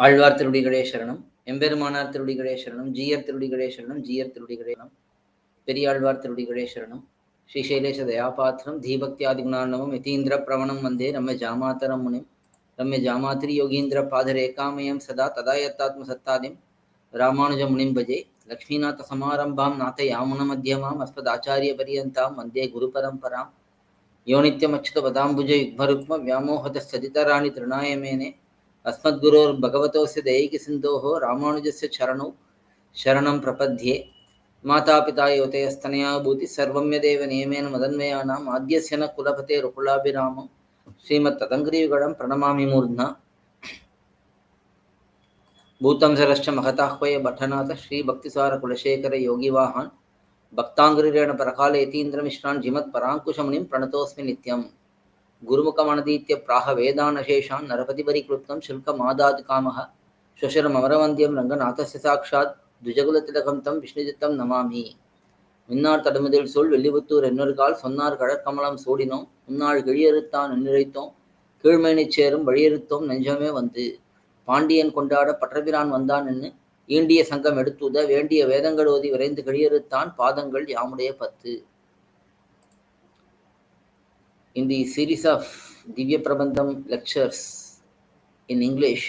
ஆழ்வார் திருடிகளே சரணம், எம்பெருமானார் திருடிகளே சரணம், ஜீயர் திருடிகளே சரணம், ஜீயர் திருடிகளே சரணம், பெரியாழ்வார் திருடிகளே சரணம். ஸ்ரீசைலேஷ தயாபாத்திரம் தீபக்தியாதிகுணார்ணவம் யதீந்திர பிரவணம் வந்தே ரம்ய ஜாமாதரம் முனிம் ரம்ய ஜாமாத்திரி யோகீந்திர பாதரேகாமயம் சதா ததா யத்தாத்ம சத்தாதிம் ராமானுஜ முனிம் பஜே. லக்ஷ்மீநாத சமாரம்பாம் நாத யாமுன மத்தியமாம் அஸ்மதாச்சாரிய பரியந்தாம் வந்தே குரு பரம்பராம். யோ நித்யமச்சுத பதாம்புஜ யுக்மருக்ம வியாமோஹத சதிதராணி திருநாயமேனே अस्मद्गुरोर् भगवतोस्य दैकी सिन्धोः रामानुजस्य चरणौ शरणं प्रपद्ये. मातापिता योतयस्तनया भूति सर्वं यदेव नियमेन मदन्वयानाम् आद्यस्य न कुलपतेरुकुलाभिरामं श्रीमत्तदङ्घ्रियुगळं प्रणमामि मूर्ध्ना. भूतं सरश्च महताह्वय भट्टनाथ श्रीभक्तिसारकुलशेखर योगिवाहान् भक्ताङ्घ्रिरेण परकालयतीन्द्रमिश्रान् जिमत्पराङ्कुशमुनिं प्रणतोऽस्मि नित्यम्. गुरुमुखमनदीत्य प्राह वेदानशेषान् नरपतिपरिकृतं शुल्कमादात् कामः श्वशरमरवन्द्यं रङ्गनाथस्य साक्षात् द्विजकुलतिलकं तं विष्णुजितं नमामि. மின்னார் தடுமுதில் சொல் வெள்ளிபுத்தூர் என்னொருகால் சொன்னார் கழற்கமலம் சூடினோம் முன்னாள் கிழியறுத்தான் நின்றுரைத்தோம் கீழ்மேனிச் சேரும் வழியறுத்தோம் நெஞ்சமே வந்து பாண்டியன் கொண்டாட பற்றபிரான் வந்தான் என்று ஈண்டிய சங்கம் எடுத்துத வேண்டிய வேதங்கள் ஓதி விரைந்து கிழியறுத்தான் பாதங்கள் யாமுடைய 10. In the series of dhivyaprabandham lectures in English,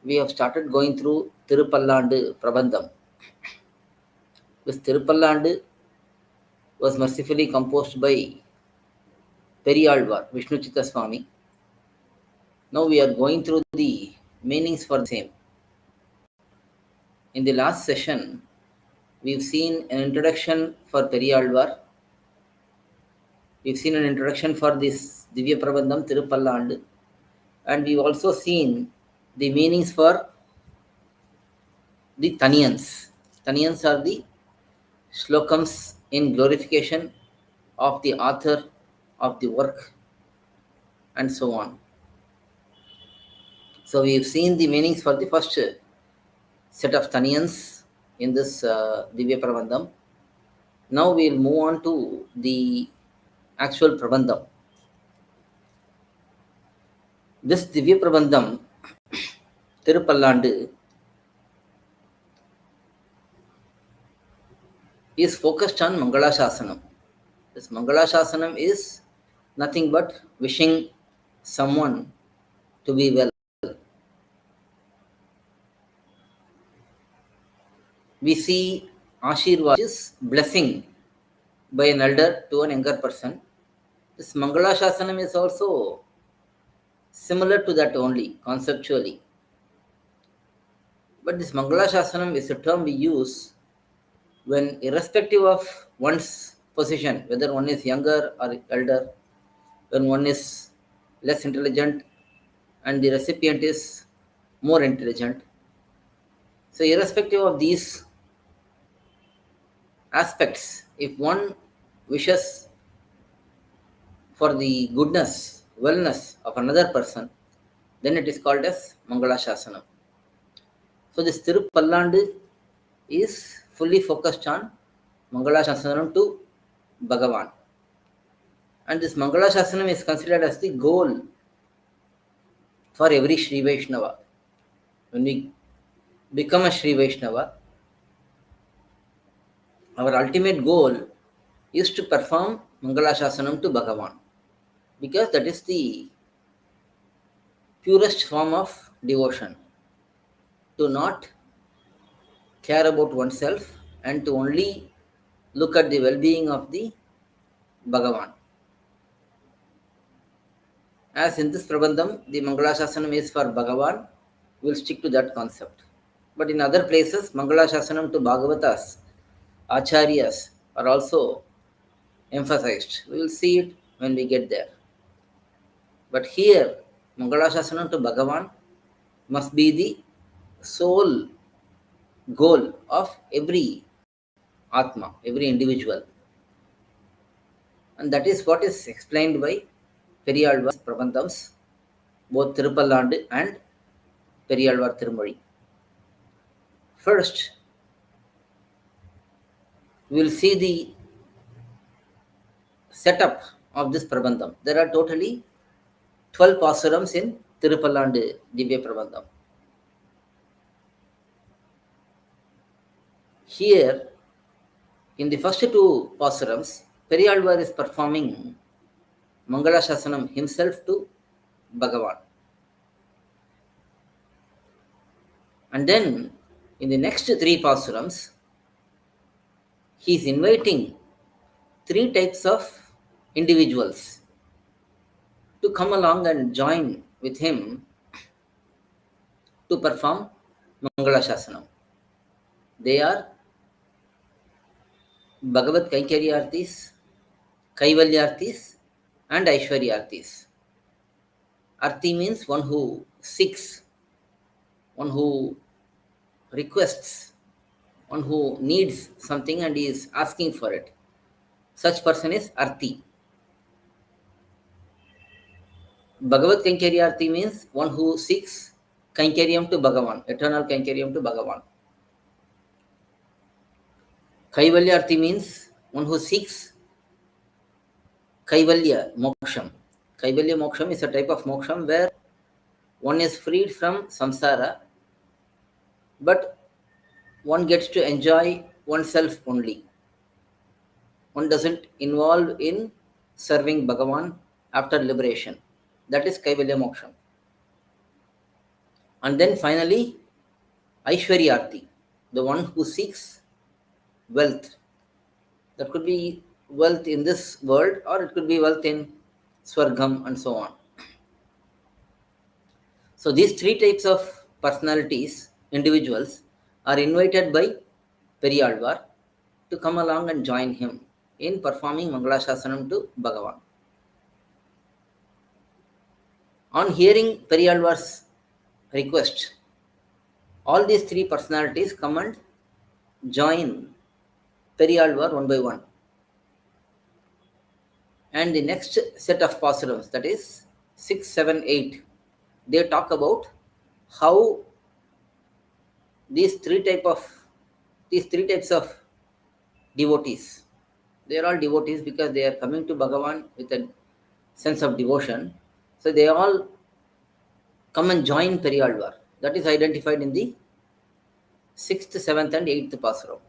we have started going through thiruppallANdu prabandham. This thiruppallANdu was mercifully composed by periyAzhwAr, Vishnuchitta swAmy. Now we are going through the meanings for the same. In the last session, we've seen an introduction for periyAzhwAr. We've seen an introduction for this dhivyaprabandham thiruppallANdu, and we've also seen the meanings for the thaniyans. Thaniyans are the shlokams in glorification of the author of the work and so on. So we've seen the meanings for the first set of thaniyans in this dhivyaprabandham. Now we'll move on to the actual prabandham. This dhivyaprabandham thiruppallANdu is focused on mangaLASAsanam. This mangaLASAsanam is nothing but wishing someone to be well. We see Ashirvad is blessing by an elder to an younger person. This mangaLASAsanam is also similar to that only, conceptually. But this mangaLASAsanam is a term we use when, irrespective of one's position, whether one is younger or elder, when one is less intelligent and the recipient is more intelligent. So irrespective of these aspects, if one wishes for the goodness, wellness of another person, then it is called as mangaLASAsanam. So this thiruppallANdu is fully focused on mangaLASAsanam to bhagavAn. And this mangaLASAsanam is considered as the goal for every Sri Vaishnava. When we become a Sri Vaishnava, our ultimate goal is to perform mangaLASAsanam to bhagavAn, because that is the purest form of devotion, to not care about oneself and to only look at the well-being of the bhagavAn. As in this prabandham, the mangaLASAsanam is for bhagavAn, we will stick to that concept. But in other places, mangaLASAsanam to bhagavatas, acharyas are also emphasized. We will see it when we get there. But here, mangaLASAsanam to bhagavAn must be the sole goal of every atma, every individual. And that is what is explained by periyAzhwAr's prabandhams, both thiruppallANdu and periyAzhwAr Thirumozhi. First, we will see the setup of this prabandham. There are totally 12 pAsurams in thiruppallANdu dhivyaprabandham. Here, in the first two pAsurams, periyAzhwAr is performing mangaLaSasanam himself to bhagavAn. And then, in the next three pAsurams, he is inviting three types of individuals to come along and join with him to perform mangaLaSasanam. They are Bhagavat Kaikaryaarthis, Kaivalyarthis, and Aishwaryarthis. Arthi means one who seeks, one who requests, one who needs something and is asking for it. Such person is Arthi. Bhagavat Kaikaryaarthi means one who seeks Kaikaryam to Bhagavan, eternal Kaikaryam to Bhagavan. Kaivalyarthi means one who seeks Kaivalya Moksham. Kaivalya Moksham is a type of moksham where one is freed from samsara, but one gets to enjoy oneself only. One doesn't involve in serving Bhagavan after liberation. That is Kaivalya Moksham. And then finally, Aishwaryarthi, the one who seeks wealth. That could be wealth in this world or it could be wealth in Swargam and so on. So these three types of personalities, individuals, are invited by periyAzhwAr to come along and join him in performing mangaLaSasanam to Bhagavan. On hearing periyAzhwAr's request, all these three personalities come and join periyAzhwAr one by one. And the next set of pAsurams, that is 6, 7, 8, they talk about how these three types of devotees, they are all devotees because they are coming to Bhagavan with a sense of devotion. So they all come and join periyAzhwAr. That is identified in the 6th, 7th and 8th pAsuram.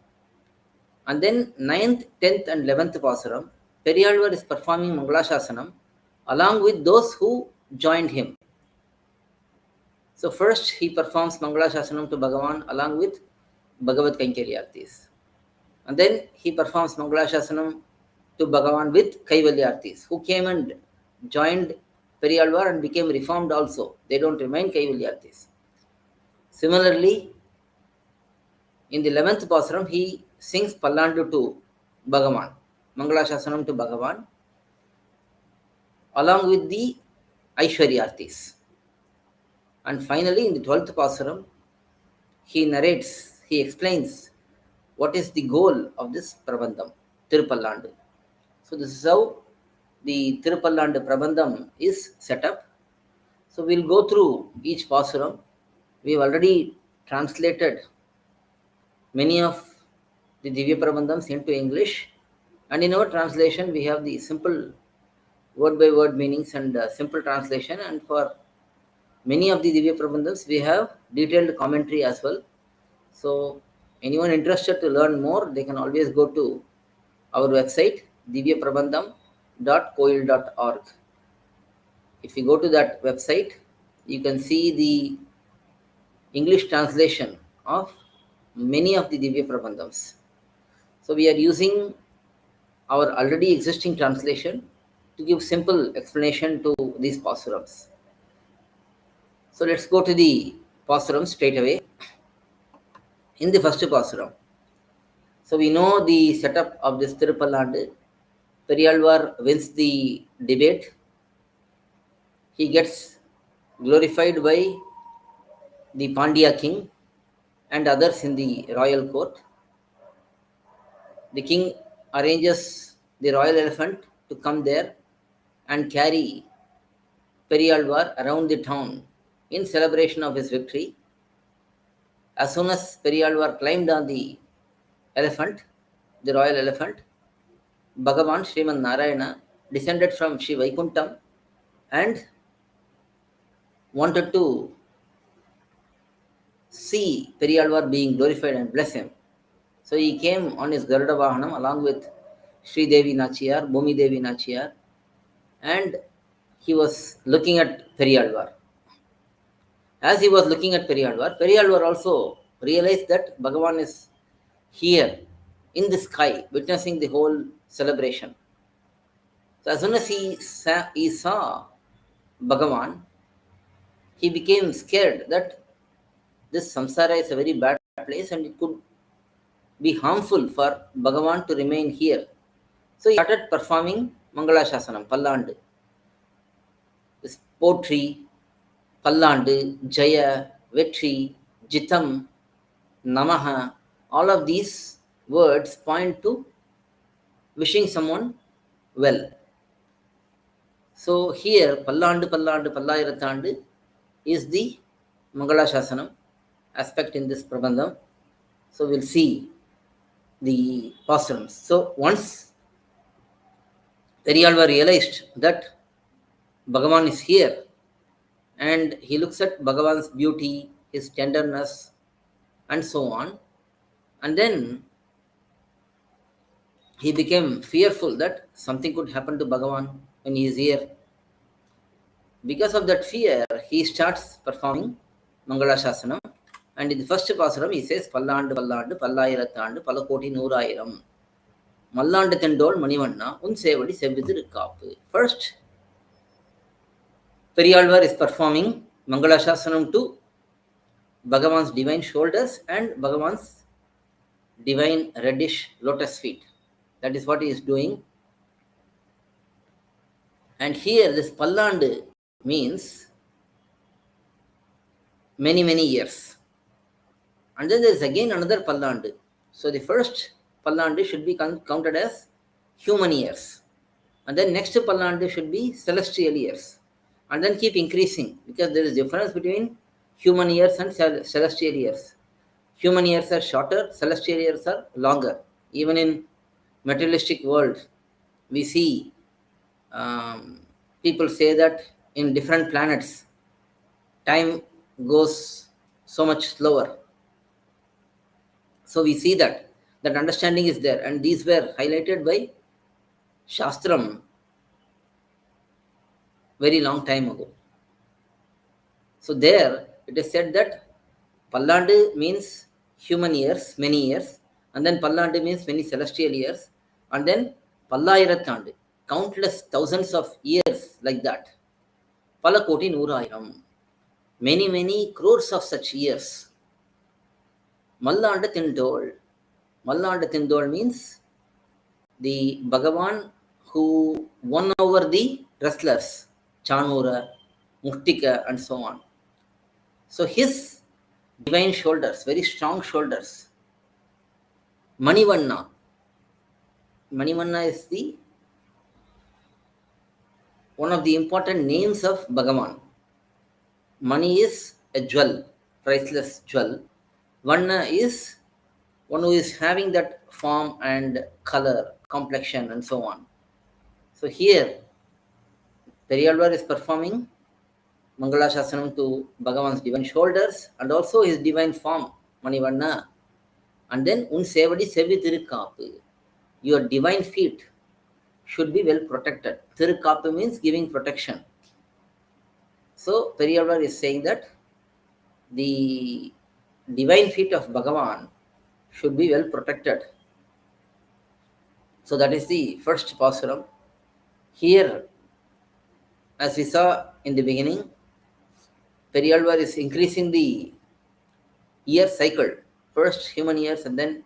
And then 9th, 10th and 11th pAsuram, periyAzhwAr is performing mangaLaSasanam along with those who joined him. So first he performs mangaLaSasanam to Bhagavan along with Bhagavat Kaikaryaarthis. And then he performs mangaLaSasanam to Bhagavan with Kaivalyarthis, who came and joined periyAzhwAr and became reformed also. They don't remain Kaivalyarthis. Similarly, in the 11th pAsuram, he sings pallANdu to Bhagavan, mangaLaSasanam to Bhagavan, along with the Aishwaryarthis. And finally, in the 12th pAsuram, he explains what is the goal of this prabandham, thiruppallANdu. So this is how the thiruppallANdu prabandham is set up. So we'll go through each pAsuram. We've already translated many of the dhivyaprabandhams into English, and in our translation we have the simple word by word meanings and simple translation, and for many of the dhivyaprabandhams we have detailed commentary as well. So anyone interested to learn more, they can always go to our website dhivyaprabandham.coil.org. If you go to that website, you can see the English translation of many of the dhivyaprabandhams. So we are using our already existing translation to give simple explanation to these pAsurams. So let's go to the pAsuram straight away. In the first pAsuram, so we know the setup of this thiruppallANdu. periyAzhwAr wins the debate. He gets glorified by the Pandya king and others in the royal court. The king arranges the royal elephant to come there and carry periyAzhwAr around the town in celebration of his victory. As soon as periyAzhwAr climbed on the elephant, the royal elephant, Bhagavan mallANda descended from Sri Vaikuntham and wanted to see periyAzhwAr being glorified and bless him. So he came on his Garuda Vahanam along with Sri Devi Nachiyar, Bhumi Devi Nachiyar, and he was looking at periyAzhwAr. As he was looking at periyAzhwAr also realized that bhagavAn is here in the sky, witnessing the whole celebration. So as soon as he saw bhagavAn, he became scared that this samsara is a very bad place and it could be harmful for bhagavAn to remain here. So he started performing mangaLAsAsanam, pallANdu. This poetry, pallANdu, Jaya, Vetri, Jitam, Namaha, all of these words point to wishing someone well. So here, pallANdu, pallAyiraththANdu is the mangaLAsAsanam aspect in this prabandham. So we'll see the pAsurams. So once periyAzhwAr realized that bhagavAn is here and he looks at bhagavAn's beauty, his tenderness, and so on, and then he became fearful that something could happen to bhagavAn when he is here. Because of that fear, he starts performing mangaLAsAsanam. And in the first pAsuram, he says, pallANdu, pallAyiraththANdu, palakOti nURayiram. mallANda thiNthOL maNivaNNA, sAVadi chevvith thirukkAppu. First, periyAzhwAr is performing mangaLAsAsanam to bhagavAn's divine shoulders and bhagavAn's divine reddish lotus feet. That is what he is doing. And here, this pallANdu means many, many years. And then there is again another pallANdu. So the first pallANdu should be counted as human years. And then next pallANdu should be celestial years. And then keep increasing, because there is difference between human years and celestial years. Human years are shorter, celestial years are longer. Even in materialistic world, we see people say that in different planets, time goes so much slower. So we see that understanding is there, and these were highlighted by Shastram very long time ago. So there it is said that pallANdu means human years, many years, and then pallANdu means many celestial years, and then pallAyiraththANdu, countless thousands of years like that. palakOti nURayiram, many, many crores of such years. mallANda thiNthOL. mallANda thiNthOL means the bhagavAn who won over the wrestlers, Chanura, Muktika, and so on. So his divine shoulders, very strong shoulders. maNivaNNA. maNivaNNA is the one of the important names of bhagavAn. Mani is a jewel, priceless jewel. Vanna is one who is having that form and color, complexion, and so on. So here, periyAzhwAr is performing mangaLAsAsanam to bhagavAn's divine shoulders and also his divine form, maNivaNNA. And then sAVadi chevvith thirukkAppu. Your divine feet should be well protected. thirukkAppu means giving protection. So periyAzhwAr is saying that the divine feet of bhagavAn should be well protected. So that is the first pAsuram. Here, as we saw in the beginning, periyAzhwAr is increasing the year cycle. First human years, and then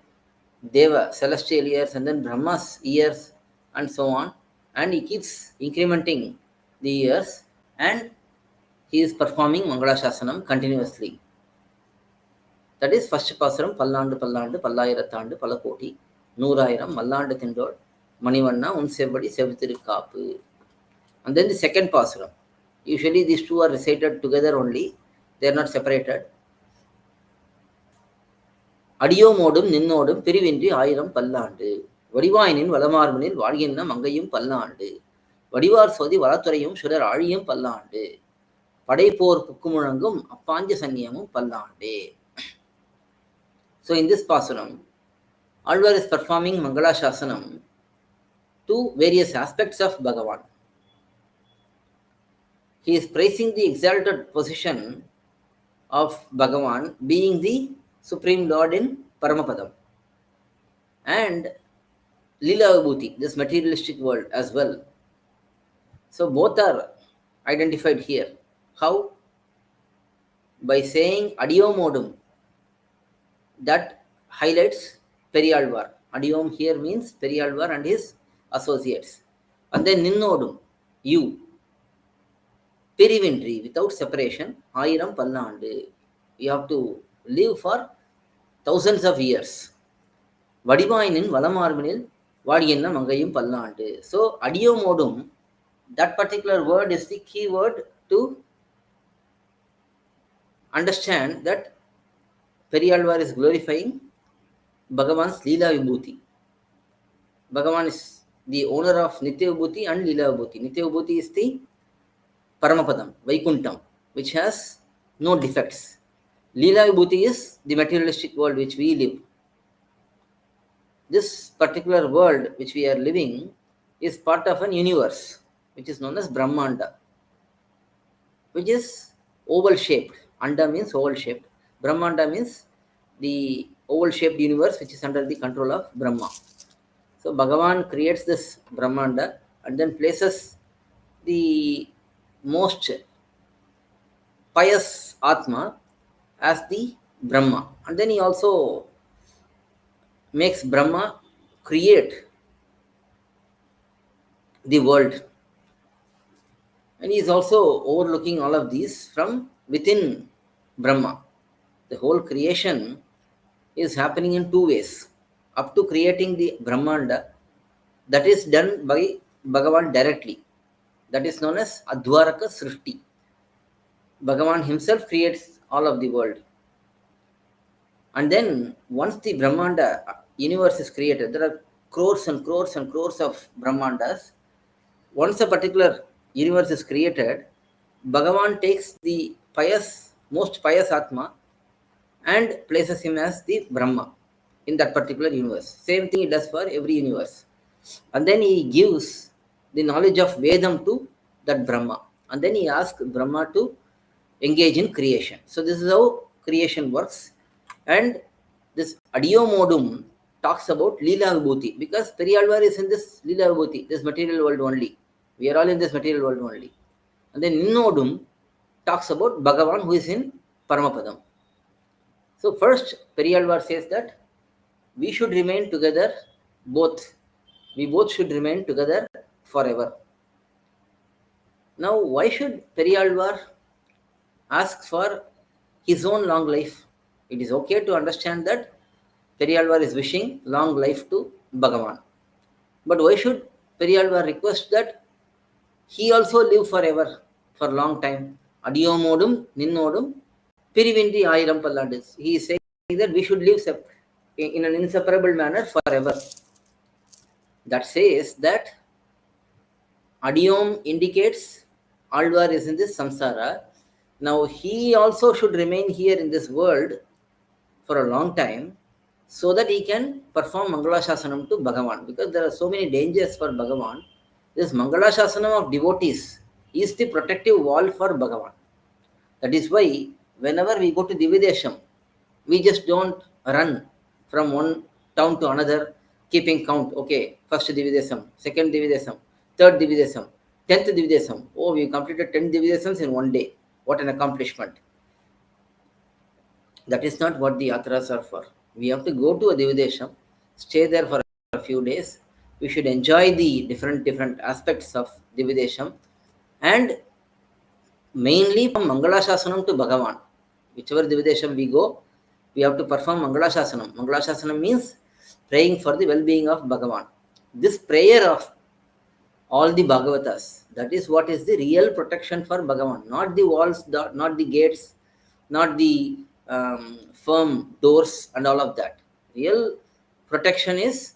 dhEva, celestial years, and then brahmAs years, and so on. And he keeps incrementing the years, and he is performing mangaLAsAsanam continuously. That is first pAsuram, pallANdu, pallAyiraththANdu, palakOti nURayiram, mallANda thiNthOL maNivaNNA, sAVadi chevvith thirukkAppu. And then the second pAsuram. Usually these two are recited together only. They are not separated. அடியோமோடும் நின்னோடும் பிரிவின்றி ஆயிரம் பல்லாண்டு வடிவாயினின் வளமார்பனில் வாழ்கின்ற மங்கையும் பல்லாண்டு வடிவார் சோதி வளத்துறையும் சுடர் ஆழியும் பல்லாண்டு படைப்போர் புக்குமுழங்கும் அப்பாஞ்ச சன்னியமும் பல்லாண்டே. So in this pasuram, AzhwAr is performing mangaLaSasanam to various aspects of bhagavAn. He is praising the exalted position of bhagavAn being the Supreme Lord in Paramapadam and Lila Vibhuti, this materialistic world as well. So both are identified here. How? By saying Adiyom Odum, that highlights periyAzhwAr. Adiyom here means periyAzhwAr and his associates. And then Ninnodum, you. Perivindri, without separation, Ayiram pallANdu. You have to live for thousands of years. Vadivainin valamarmanil vadiyenna mangayum pallANdu. So Adiyom Odum, that particular word is the key word to understand that periyAzhwAr is glorifying Bhagavan's Leela Vibhuti. Bhagavan is the owner of Nitya Vibhuti and Leela Vibhuti. Nitya Vibhuti is the Paramapadam, Vaikuntham, which has no defects. Leela Vibhuti is the materialistic world which we live. This particular world which we are living is part of an universe which is known as brahmANda, which is oval shaped. Anda means oval shaped. brahmANda means the oval shaped universe which is under the control of brahmA. So Bhagavan creates this brahmANda and then places the most pious Atma as the brahmA, and then he also makes brahmA create the world, and he is also overlooking all of these from within brahmA. The whole creation is happening in two ways. Up to creating the brahmANda, that is done by Bhagavan directly. That is known as Advaraka Srishti. Bhagavan himself creates all of the world. And then once the brahmANda universe is created, there are crores and crores and crores of brahmANdas. Once a particular universe is created, Bhagavan takes the most pious Atma and places him as the Brahma in that particular universe. Same thing he does for every universe. And then he gives the knowledge of vEdham to that Brahma. And then he asks Brahma to engage in creation. So this is how creation works. And this Adiyomodum talks about Leela Vibhuti, because periyAzhwAr is in this Leela Vibhuti, this material world only. We are all in this material world only. And then Ninnodum talks about Bhagavan who is in Paramapadam. So first periyAzhwAr says that we should remain together both. We both should remain together forever. Now why should periyAzhwAr ask for his own long life? It is okay to understand that periyAzhwAr is wishing long life to Bhagavan. But why should periyAzhwAr request that he also live forever, for long time? Adiyomodum, Ninnodum, Pirivindri Ayiram pallANdu. He is saying that we should live in an inseparable manner forever. That says that Adiyom indicates AzhwAr is in this samsara. Now he also should remain here in this world for a long time so that he can perform mangaLaSasanam to Bhagavan, because there are so many dangers for Bhagavan. This mangaLaSasanam of devotees is the protective wall for Bhagavan. That is why whenever we go to Dividesham, we just don't run from one town to another keeping count. Okay, first Dividesham, second Dividesham, third Dividesham, 10th Dividesham. Oh, we completed 10 Divideshams in one day. What an accomplishment. That is not what the yatras are for. We have to go to a Dividesham, stay there for a few days. We should enjoy the different aspects of Dividesham, and mainly from mangaLaSasanam to Bhagavan. Whichever Dividesham we go, we have to perform mangaLaSasanam. mangaLaSasanam means praying for the well-being of Bhagavan. This prayer of all the bhagavAs, that is what is the real protection for Bhagavan. Not the walls, not the gates, not the firm doors and all of that. Real protection is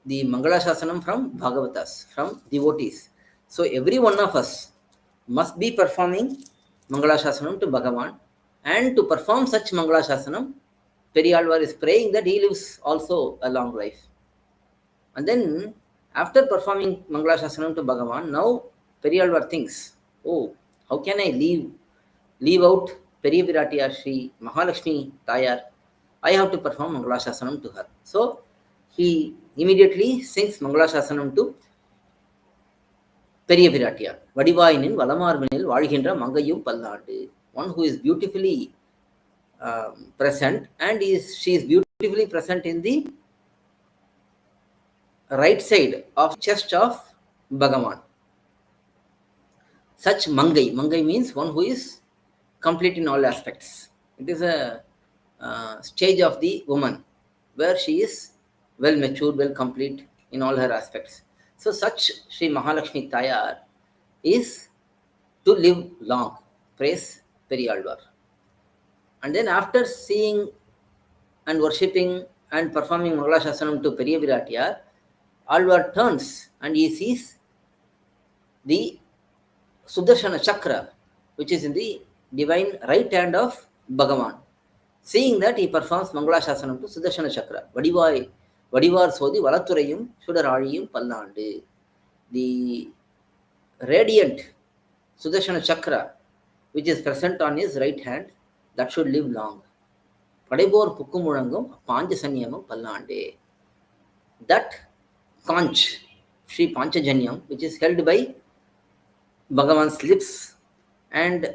the mangaLaSasanam from bhagavAs, from devotees. So every one of us must be performing mangaLaSasanam to bhagavAn, and to perform such mangaLaSasanam, periyAzhwAr is praying that he lives also a long life. And then, after performing mangaLaSasanam to bhagavAn, now periyAzhwAr thinks, oh, how can I leave out Periya Sri Mahalakshmi Tayar? I have to perform mangaLaSasanam to her. So, he immediately sings mangaLaSasanam to Periya Vadivainin Valamarvanil Valginra Mangayum pallANdu. One who is beautifully present, and she is beautifully present in the right side of chest of bhagavAn. Such Mangai means one who is complete in all aspects. It is a stage of the woman where she is well matured, well complete in all her aspects. So such Sri Mahalakshmi Tayar is to live long. Praise periyAzhwAr. And then after seeing and worshipping and performing mangaLaSasanam to Periya AzhwAr turns and he sees the Sudarshana Chakra, which is in the divine right hand of bhagavAn. Seeing that, he performs mangaLaSasanam to Sudarshana Chakra. Vadivar Sodhi Valathurayum Sudaraliyum pallANdu. The radiant Sudarshana Chakra, which is present on his right hand, that should live long. Padaibor Pukkumurangam Panchasanyamam pallANdu. That conch, Sri Panchajanyam, which is held by bhagavAn's lips, and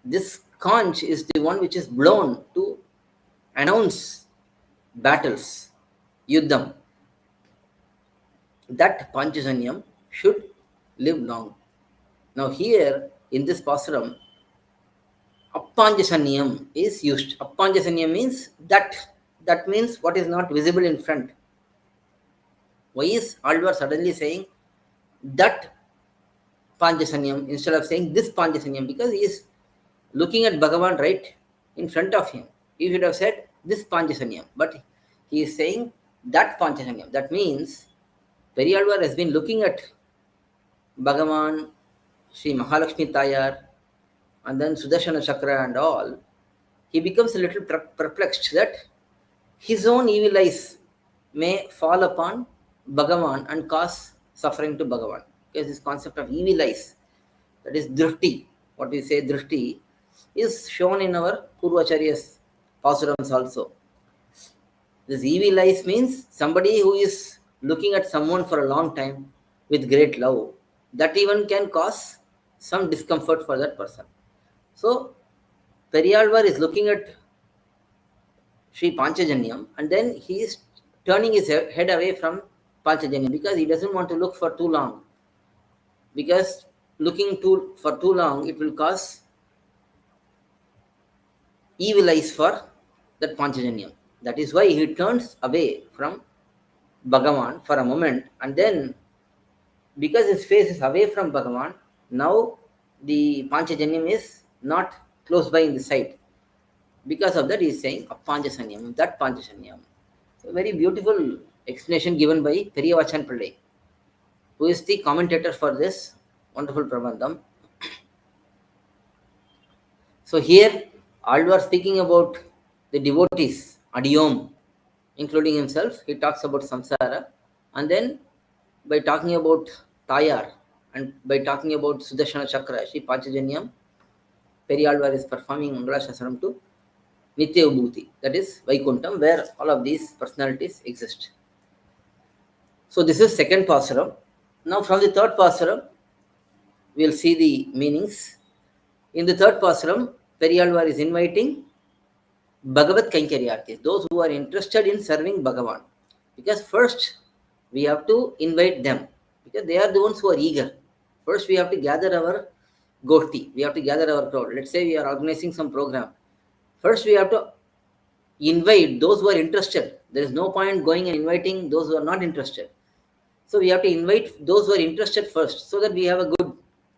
this conch is the one which is blown to announce battles, yuddham. That Panchajanyam should live long. Now here in this pasuram, Appanjasanyam is used. Appanjasanyam means that means what is not visible in front. Why is AzhwAr suddenly saying that Panchasanyam instead of saying this Panchasanyam? Because he is looking at bhagavAn right in front of him. He should have said this Panchasanyam, but he is saying that Panchasanyam. That means periyAzhwAr has been looking at bhagavAn, Sri Mahalakshmi Tayar, and then Sudarshana Chakra and all. He becomes a little perplexed that his own evil eyes may fall upon bhagavAn and cause suffering to bhagavAn. Because this concept of evil eyes, that is drishti, what we say drishti, is shown in our Purvacharya's pAsurams also. This evil eyes means somebody who is looking at someone for a long time with great love. That even can cause some discomfort for that person. So, periyAzhwAr is looking at Sri Panchajanyam, and then he is turning his head away from Panchajanyam because he doesn't want to look for too long. Because looking for too long, it will cause evil eyes for that Panchajanyam. That is why he turns away from bhagavAn for a moment, and then because his face is away from bhagavAn, now the Panchajanyam is not close by in the sight. Because of that, he is saying Appanjasanyam, that Panchasanyam. So, very beautiful explanation given by Periyavachan Pillai, who is the commentator for this wonderful prabandham. So, here AzhwAr speaking about the devotees, Adiyom, including himself, he talks about samsara, and then by talking about Tayar and by talking about Sudarshana Chakra, Sri Panchajanyam, periyAzhwAr is performing mangaLaSasanam to Nitya Ubhuti, that is Vaikuntham, where all of these personalities exist. So this is second pasuram. Now from the third pasuram, we will see the meanings. In the third pasuram, periyAzhwAr is inviting Bhagavat Kankaryarthis, those who are interested in serving bhagavAn. Because first we have to invite them, because they are the ones who are eager. First we have to gather our goshti, we have to gather our crowd. Let's say we are organizing some program. First we have to invite those who are interested. There is no point going and inviting those who are not interested. So we have to invite those who are interested first, so that we have a good,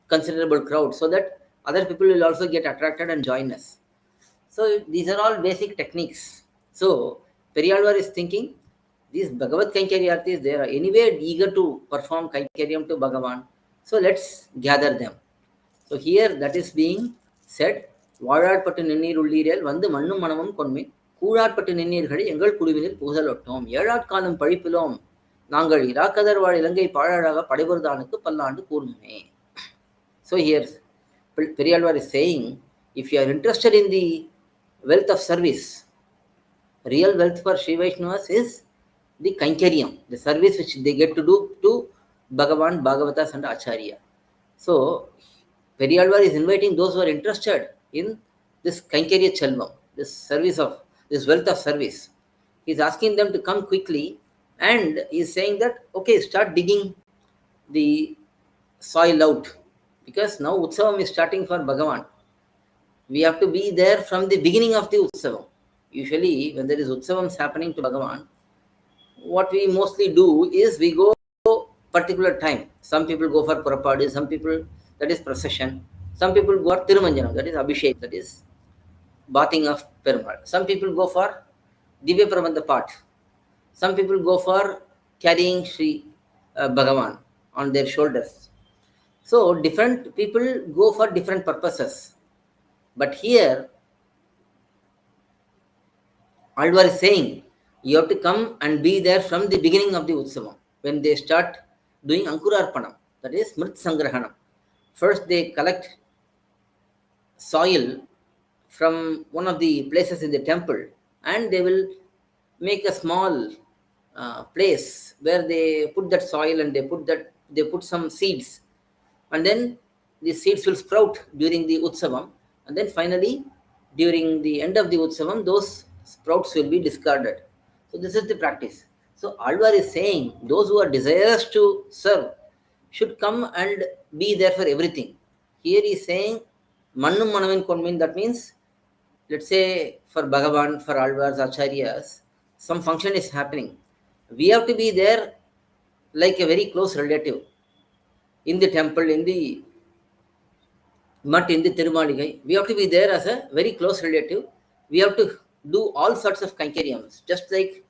considerable crowd, so that other people will also get attracted and join us. So these are all basic techniques. So periyAzhwAr is thinking, these Bhagavat Kankaryarthis, they are anyway eager to perform Kankaryam to bhagavAn. So let's gather them. So here that is being said, வாழாட்பட்டு நின்னீர் உள்ளீரல் வந்து மண்ணும் மனமும் கொன்மின் கூழாட்பட்டு நின்னீர்களை எங்கள் குழுவினில் புகுதலொட்டோம் ஏழாட்காலம் பழிப்பிலோம் நாங்கள் இராக்கதர் வாழ் இலங்கை பாழாழாக படைபுரதானுக்கு பல்லாண்டு கூறுமே. So here periyAzhwAr is saying, if you are interested in the wealth of service, real wealth for Sri Vaishnavas is the Kankaryam, the service which they get to do to bhagavAn, bhagavAs and Acharya. So periyAzhwAr is inviting those who are interested in this Kankarya Chelvam, this service of this wealth of service. He is asking them to come quickly, and he is saying that, okay, start digging the soil out, because now Utsavam is starting for bhagavAn. We have to be there from the beginning of the Utsavam. Usually when there is Utsavams happening to bhagavAn, what we mostly do is we go particular time. Some people go for Purapadu, some people, that is procession. Some people go for Thirumanjanam, that is Abhishek, that is bathing of Perumal. Some people go for dhivyaprabandham part. Some people go for carrying Sri bhagavAn on their shoulders. So different people go for different purposes. But here AzhwAr is saying, you have to come and be there from the beginning of the Utsavam. When they start doing Ankurarpanam, that is Mrit Sangrahanam. First they collect soil from one of the places in the temple, and they will make a small place where they put that soil, and they put some seeds, and then the seeds will sprout during the Utsavam, and then finally during the end of the Utsavam those sprouts will be discarded. So this is the practice. So AzhwAr is saying those who are desirous to serve should come and be there for everything. Here he is saying mannum manavin konmin, that means, let's say for bhagavAn, for AzhwArs, Acharyas, some function is happening. We have to be there like a very close relative in the temple, in the Mat, in the Tirumaligai. We have to be there as a very close relative. We have to do all sorts of Kankaryams. Just like,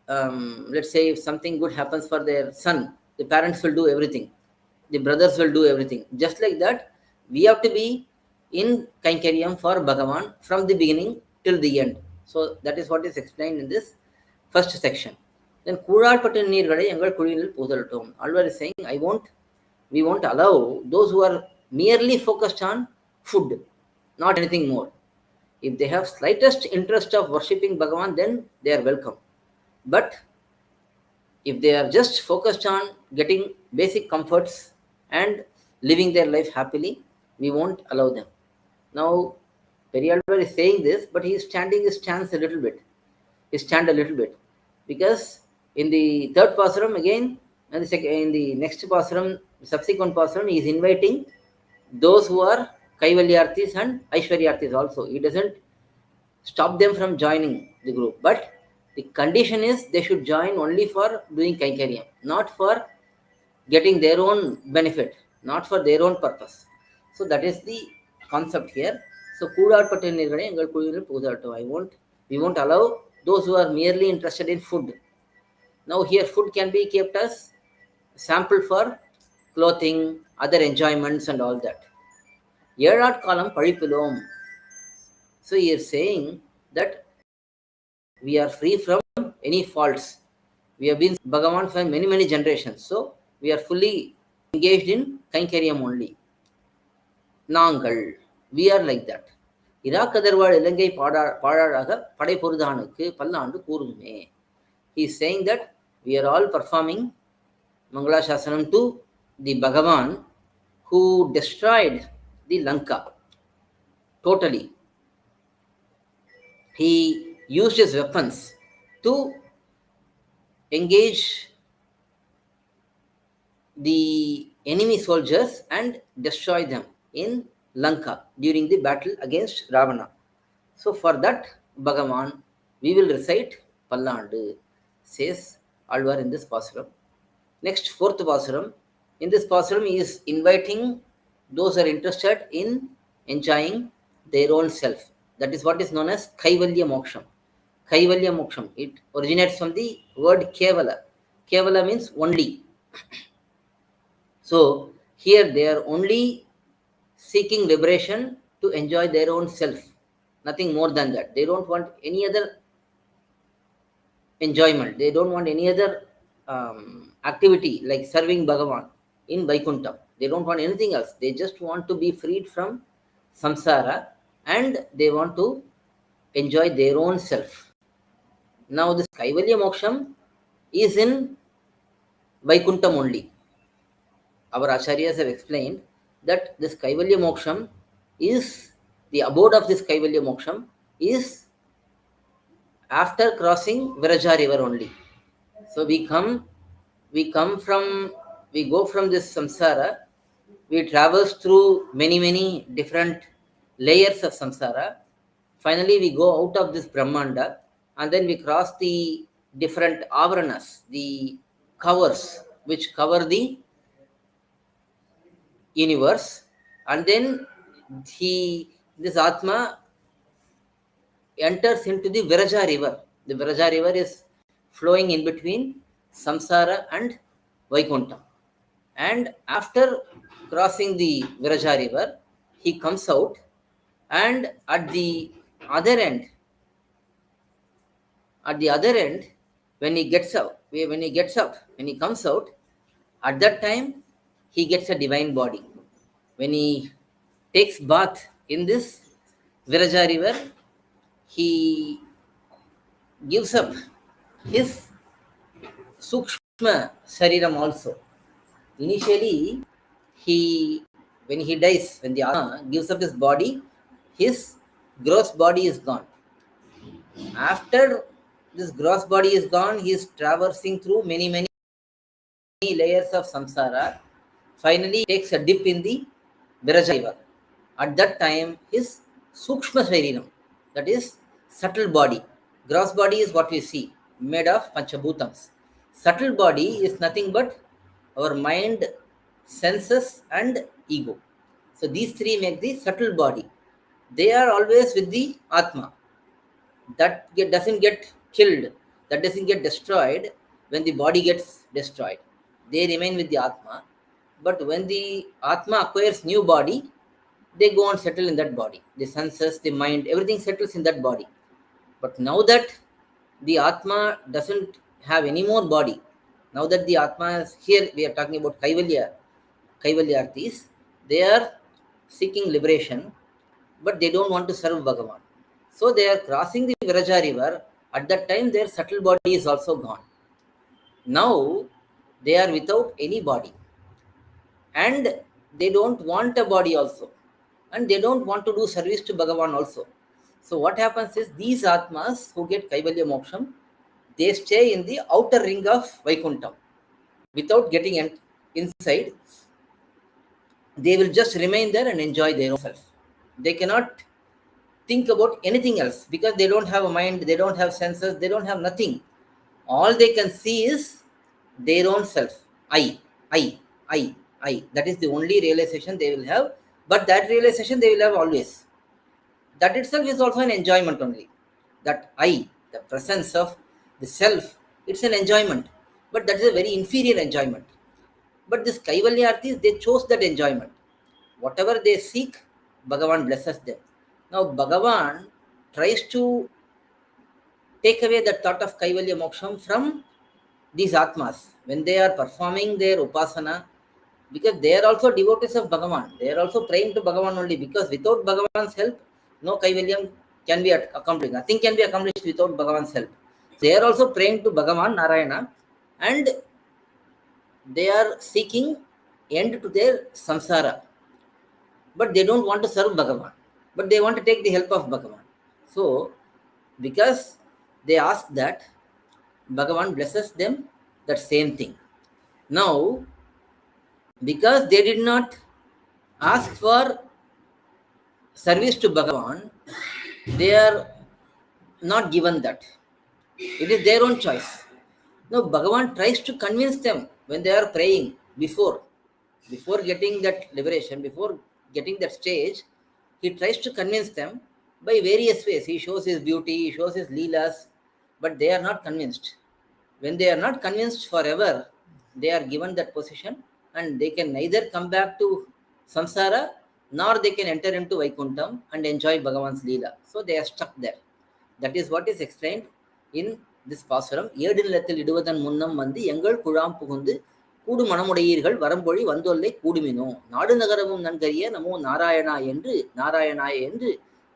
let's say if something good happens for their son, the parents will do everything. The brothers will do everything. Just like that, we have to be in Kankaryam for bhagavAn from the beginning till the end. So that is what is explained in this first section. Then கூழாட்பட்டு நீர்களை எங்கள் குழியில் புகுதலட்டும். AzhwAr is saying, we won't allow those who are merely focused on food, not anything more. If they have slightest interest of worshipping bhagavAn, then they are welcome. But if they are just focused on getting basic comforts and living their life happily, we won't allow them. Now periyAzhwAr is saying this, but he is standing his stance a little bit. Because in the third pAsuram again, and in the next pAsuram, subsequent pAsuram, he is inviting those who are Kaivalyarthis and Aishwaryarthis also. He doesn't stop them from joining the group, but the condition is they should join only for doing Kankaryam, not for getting their own benefit, not for their own purpose. So that is the concept here. So கூழாட்பட்டு நீர்களை எங்கள் குழுவினில் புகுதலட்டும். We won't allow those who are merely interested in food. Now here food can be kept as sample for clothing, other enjoyments and all that. ஏழாட்காலம் பழிப்பிலோம். So he is saying that we are free from any faults. We have been bhagavAn for many generations. So we are fully engaged in Kankaryam only. நாங்கள், we are like that. இராக்கதர் வாழ் இலங்கை பாழாழாக படைபுரதானுக்கு பல்லாண்டு கூறுமே. He is saying that we are all performing maNgaLaSasanam to the bhagavAn who destroyed the Lanka totally. He used his weapons to engage the enemy soldiers and destroy them in Lanka during the battle against Ravana. So for that bhagavAn, we will recite pallANdu, says AzhwAr in this pAsuram. Next, fourth pAsuram. In this pAsuram, he is inviting those who are interested in enjoying their own self. That is what is known as Kaivalya Moksham. Kaivalya Moksham. It originates from the word Kevala. Kevala means only. So here they are only seeking liberation to enjoy their own self. Nothing more than that. They don't want any other enjoyment. They don't want any other activity like serving Bhagavan in Vaikuntham. They don't want anything else. They just want to be freed from samsara and they want to enjoy their own self. Now this Kaivalya Moksham is in Vaikuntham only. Our Acharyas have explained that this Kaivalya Moksham is, the abode of this Kaivalya Moksham is after crossing Viraja river only. So we go from this samsara, we traverse through many different layers of samsara. Finally, we go out of this brahmANda and then we cross the different avaranas, the covers which cover the universe, and then this Atma enters into the Viraja river. The Viraja river is flowing in between samsara and Vaikuntham. And after crossing the Viraja river, he comes out, and at the other end, when he comes out, at that time, he gets a divine body. When he takes bath in this Viraja river, he gives up his Sukshma Shariram also. Initially, when he dies, when the Atma gives up his body, his gross body is gone. After this gross body is gone, he is traversing through many layers of samsara. Finally, he takes a dip in the Viraja river. At that time, his Sukshma Shariram, that is subtle body. Gross body is what we see, made of Panchabhutams. Subtle body is nothing but our mind, senses and ego. So these three make the subtle body. They are always with the Atma. That doesn't get killed, that doesn't get destroyed when the body gets destroyed. They remain with the Atma. But when the Atma acquires new body, they go and settle in that body. The senses, the mind, everything settles in that body. But now that the Atma doesn't have any more body, now that the Atma is here, we are talking about Kaivalyarthis, they are seeking liberation, but they don't want to serve Bhagavan. So they are crossing the Viraja river. At that time, their subtle body is also gone. Now they are without any body, and they don't want a body also, and they don't want to do service to Bhagavan also. So what happens is, these Atmas who get Kaivalya Moksham, they stay in the outer ring of Vaikuntham without getting inside. They will just remain there and enjoy their own self. They cannot think about anything else because they don't have a mind, they don't have senses, they don't have nothing. All they can see is their own self. I. That is the only realization they will have. But that realization they will have always. That itself is also an enjoyment only. That I, the presence of the self, it's an enjoyment. But that is a very inferior enjoyment. But this Kaivalyarthis, they chose that enjoyment. Whatever they seek, Bhagavan blesses them. Now Bhagavan tries to take away the thought of Kaivalya Moksham from these Atmas when they are performing their Upasana, because they are also devotees of Bhagavan. They are also praying to Bhagavan only, because without Bhagavan's help, no Kaivalyam can be accomplished. Nothing can be accomplished without Bhagavan's help. They are also praying to Bhagavan, Narayana, and they are seeking end to their samsara. But they don't want to serve Bhagavan, but they want to take the help of Bhagavan. So, because they ask that, Bhagavan blesses them that same thing. Now, because they did not ask for service to Bhagavan, they are not given that. It is their own choice. Now, Bhagavan tries to convince them when they are praying before getting that liberation, before getting that stage, he tries to convince them by various ways. He shows his beauty, he shows his leelas, but they are not convinced. When they are not convinced forever, they are given that position and they can neither come back to samsara nor they can enter into Vaikuntham and enjoy Bhagavan's Leela. So they are stuck there. That is what is explained in this pasuram. ஏடு நிலத்தில் இடுவதன் முன்னம் வந்து எங்கள் குழாம் புகுந்து கூடு மனமுடையீர்கள் வரம்பொழி வந்தொல்லை கூடுமினோ நாடு நகரமும் நன்கரிய நமோ நாராயணாய என்று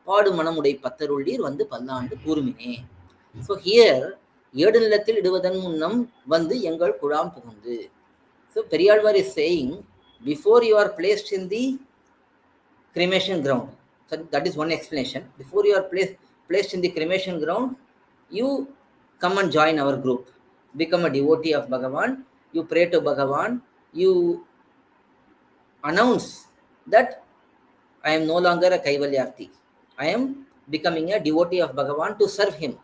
பாடு மனமுடை பத்தருள்ளீர் வந்து பல்லாண்டு கூறுமினே. So here ஏடு நிலத்தில் இடுவதன் முன்னம் வந்து எங்கள் குழாம் புகுந்து. So PeriyazhwAr is saying, before you are placed in the cremation ground, so that is one explanation. Before you are placed in the cremation ground, you come and join our group, become a devotee of Bhagavan, you pray to Bhagavan, you announce that I am no longer a Kaivalyarthi, I am becoming a devotee of Bhagavan to serve him.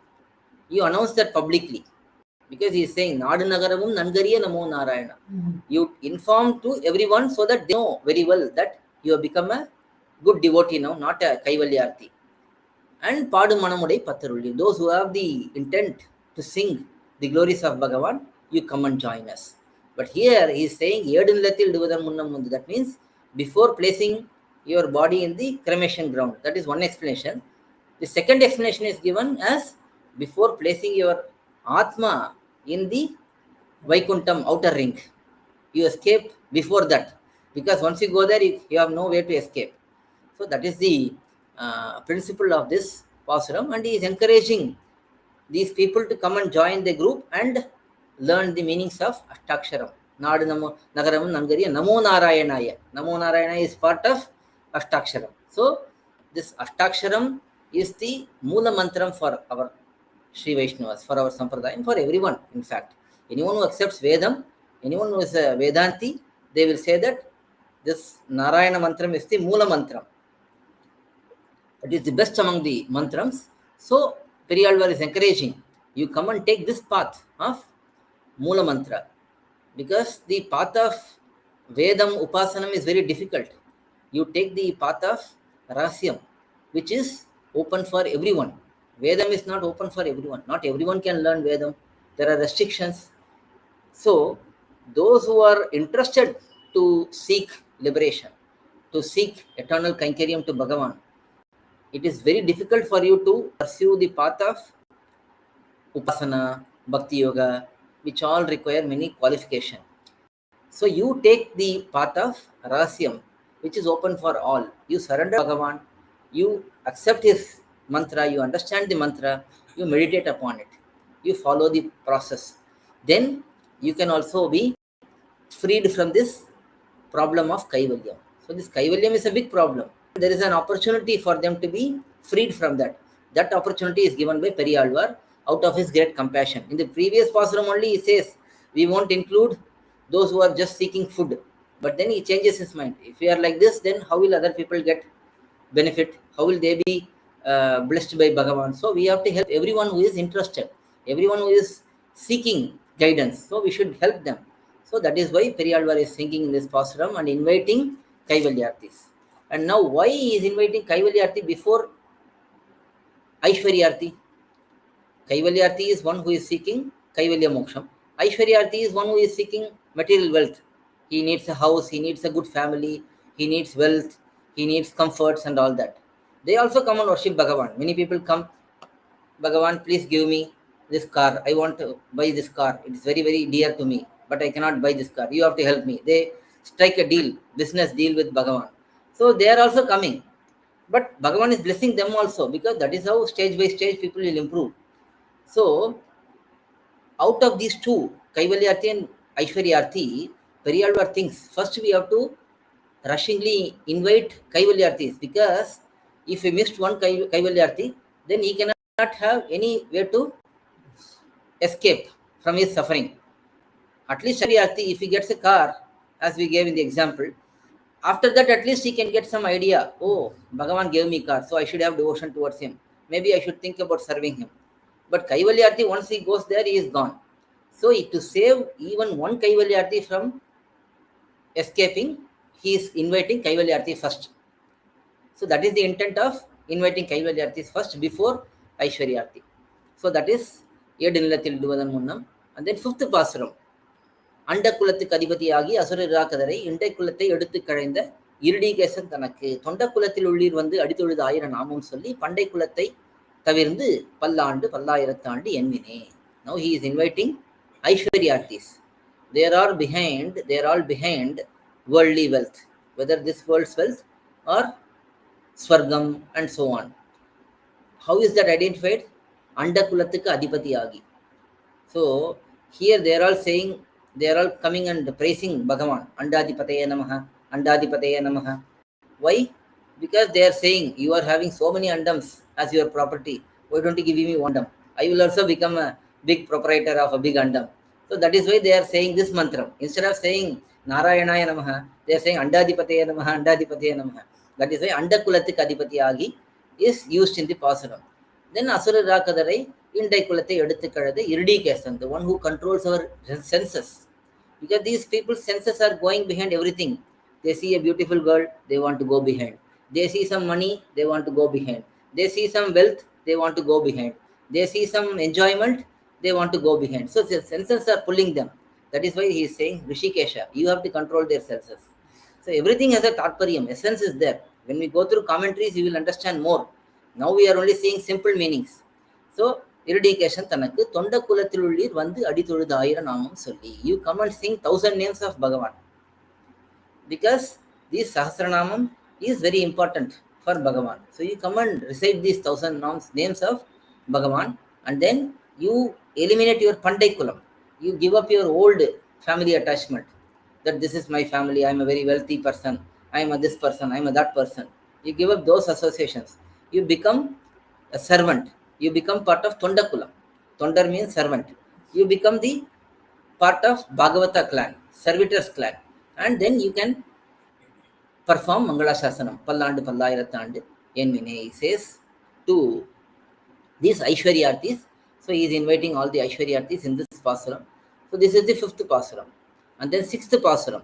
You announce that publicly, because he is saying Nadu Nagaravum Nangariya Namo Narayana. You inform to everyone so that they know very well that you have become a good devotee now, not a Kaivalyarthi. And Padu Manamudai Patharulli, those who have the intent to sing the glories of Bhagavan, you come and join us. But here he is saying Yedinlatil Duvadam Munnam Mundu. That means before placing your body in the cremation ground. That is one explanation. The second explanation is given as before placing your Atma in the Vaikuntham outer ring. You escape before that. Because once you go there, you have no way to escape. So that is the principle of this pasuram, and he is encouraging these people to come and join the group and learn the meanings of Ashtaksharam. Nadu Nagaram Nangariya Namo Narayanaya. Namo Narayanaya is part of Ashtaksharam. So this Ashtaksharam is the Mula Mantram for our Sri Vaishnavas, for our Sampradayam, for everyone. In fact, anyone who accepts Vedam, anyone who is a Vedanti, they will say that this Narayana Mantram is the Mula Mantram. It is the best among the mantrams. So PeriyazhwAr is encouraging you come and take this path of Mula Mantra, because the path of Vedam Upasanam is very difficult. You take the path of Rasyam, which is open for everyone. Vedam is not open for everyone. Not everyone can learn Vedam. There are restrictions. So those who are interested to seek liberation, to seek eternal Kainkariam to Bhagavan, it is very difficult for you to pursue the path of Upasana, Bhakti Yoga, which all require many qualification. So you take the path of Rasyam, which is open for all. You surrender to Bhagavan, you accept his mantra, you understand the mantra, you meditate upon it, you follow the process. Then you can also be freed from this problem of Kaivalyam. So this Kaivalyam is a big problem. There is an opportunity for them to be freed from that. That opportunity is given by PeriyazhwAr out of his great compassion. In the previous pasuram only he says, we won't include those who are just seeking food. But then he changes his mind. If we are like this, then how will other people get benefit? How will they be blessed by Bhagavan? So we have to help everyone who is interested, everyone who is seeking guidance. So we should help them. So that is why PeriyazhwAr is singing in this pasuram and inviting Kaivalyarthis. And now why he is inviting Kaivalyarthi before Aishwaryarthi? Kaivalyarthi is one who is seeking Kaivalya Moksham. Aishwaryarthi is one who is seeking material wealth. He needs a house, he needs a good family, he needs wealth, he needs comforts and all that. They also come and worship Bhagavan. Many people come, Bhagavan, please give me this car. I want to buy this car. It is very, very dear to me, but I cannot buy this car. You have to help me. They strike a deal, business deal with Bhagavan. So they are also coming. But Bhagavan is blessing them also, because that is how stage by stage people will improve. So out of these two, Kaivalyarthi and Aishwaryarthi, PeriyazhwAr thinks first we have to rushingly invite Kaivalyarthis, because if we missed one Kaivalyarthi, then he cannot have any way to escape from his suffering. At least Aishwaryarthi, if he gets a car, as we gave in the example, after that at least he can get some idea. Oh, Bhagavan gave me car, so I should have devotion towards him. Maybe I should think about serving him. But Kaivalyarthi, once he goes there, he is gone. So to save even one Kaivalyarthi from escaping, he is inviting Kaivalyarthi first. So that is the intent of inviting Kaivalyarthis first before Aishwaryarthi. So that is Yedinilathil Duvadan Munnam. And then fifth pasuram. Anda Kulathukku Adhipatiyagi Asura Irakadare Indai Kulathai Eduthu Kazhaindha இருடிகேசன் தனக்கு தொண்ட குலத்தில் உள்ளீர் வந்து அடித்தொழுது 1000 நாமம் சொல்லி பண்டை குலத்தை தவிர்ந்து பல்லாண்டு பல்லாயிரத்தாண்டு என்வினே. Now he is inviting ஐஸ்வர்யார்த்திஸ். They are all behind worldly wealth, whether this world's wealth or swargam and so on. How is that identified? Anda kulathukku adipati agi. So here they are all saying, they are all coming and praising Bhagavan. Andadipataye namaha, Andadipataye namaha. Why? Because they are saying, you are having so many andams as your property. Why don't you give me one andam? I will also become a big proprietor of a big andam. So that is why they are saying this mantra. Instead of saying Narayanaya namaha, they are saying Andadipataye namaha, Andadipataye namaha. That is why Andakulathukku adipati agi is used in the pAsuram. Then Asura Rakadarai, Indai Kulathe Eduthukaladu Irudikesan, the one who controls our senses. Because these people's senses are going behind everything. They see a beautiful girl, they want to go behind. They see some money, they want to go behind. They see some wealth, they want to go behind. They see some enjoyment, they want to go behind. So the senses are pulling them. That is why he is saying, Rishikesha, you have to control their senses. So everything has a tatparyam, essence is there. When we go through commentaries, you will understand more. Now we are only seeing simple meanings. So, irradication thanakku thonda kulathil ullir vandu adithozhudhu 1000 naamam solli. You come and sing 1000 names of Bhagavan. Because this Sahasranamam is very important for Bhagavan. So you come and recite these 1000 names of Bhagavan, and then you eliminate your Pandai Kulam. You give up your old family attachment. That this is my family, I am a very wealthy person, I am a this person, I am a that person. You give up those associations. You become a servant. You become part of Thonda Kulam. Thondar means servant. You become the part of Bhagavata clan, servitors clan. And then you can perform mangaLASAsanam. pALANdu pallAyiraththANdu envine, he says to these Aishwaryarthis. So he is inviting all the Aishwaryarthis in this pAsuram. So this is the 5th pAsuram. And then 6th pAsuram.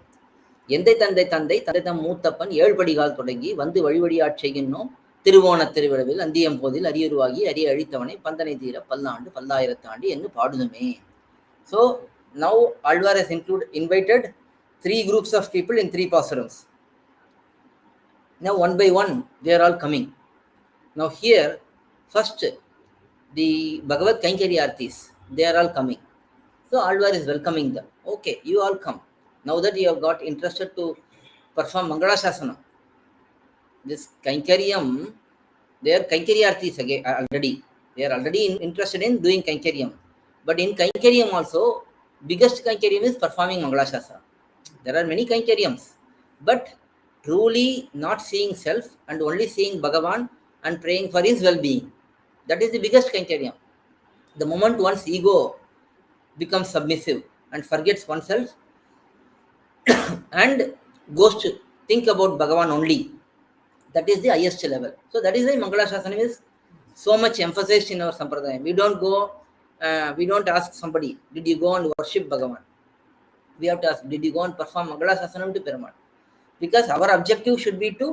எந்தை தந்தை தந்தை தந்தை தம் மூத்தப்பன் 7 படிகால் தொடங்கி வந்து வழிவழியாட் செய்கின்றோம் திருவோண திருவிழவில் அந்தியம் போதில் அரியுருவாகி அரிய அழித்தவனை பந்தனை தீர பல்லாண்டு பல்லாயிரத்தாண்டு என்று பாடுதுமே. So now AzhwAr has invited 3 groups of people in 3 pAsurams. Now one by one they are all coming. Now here first the Bhagavad Kaikariyarthis, they are all coming. So AzhwAr is welcoming them. Okay, you all come. Now that you have got interested to perform mangaLASAsanam, this Kaikariyam, they are Kaikariyarthis again already. They are already interested in doing Kaikariyam. But in Kaikariyam also, biggest Kaikariyam is performing mangaLASAsanam. There are many Kaikariyams, but truly not seeing self and only seeing Bhagavan and praying for his well-being. That is the biggest Kaikariyam. The moment one's ego becomes submissive and forgets oneself and goes to think about Bhagavan only, that is the highest level. So that is why mangaLASAsanam is so much emphasized in our sampradayam. We don't ask somebody, did you go and worship Bhagavan? We have to ask, did you go and perform mangaLASAsanam to Perumal? Because our objective should be to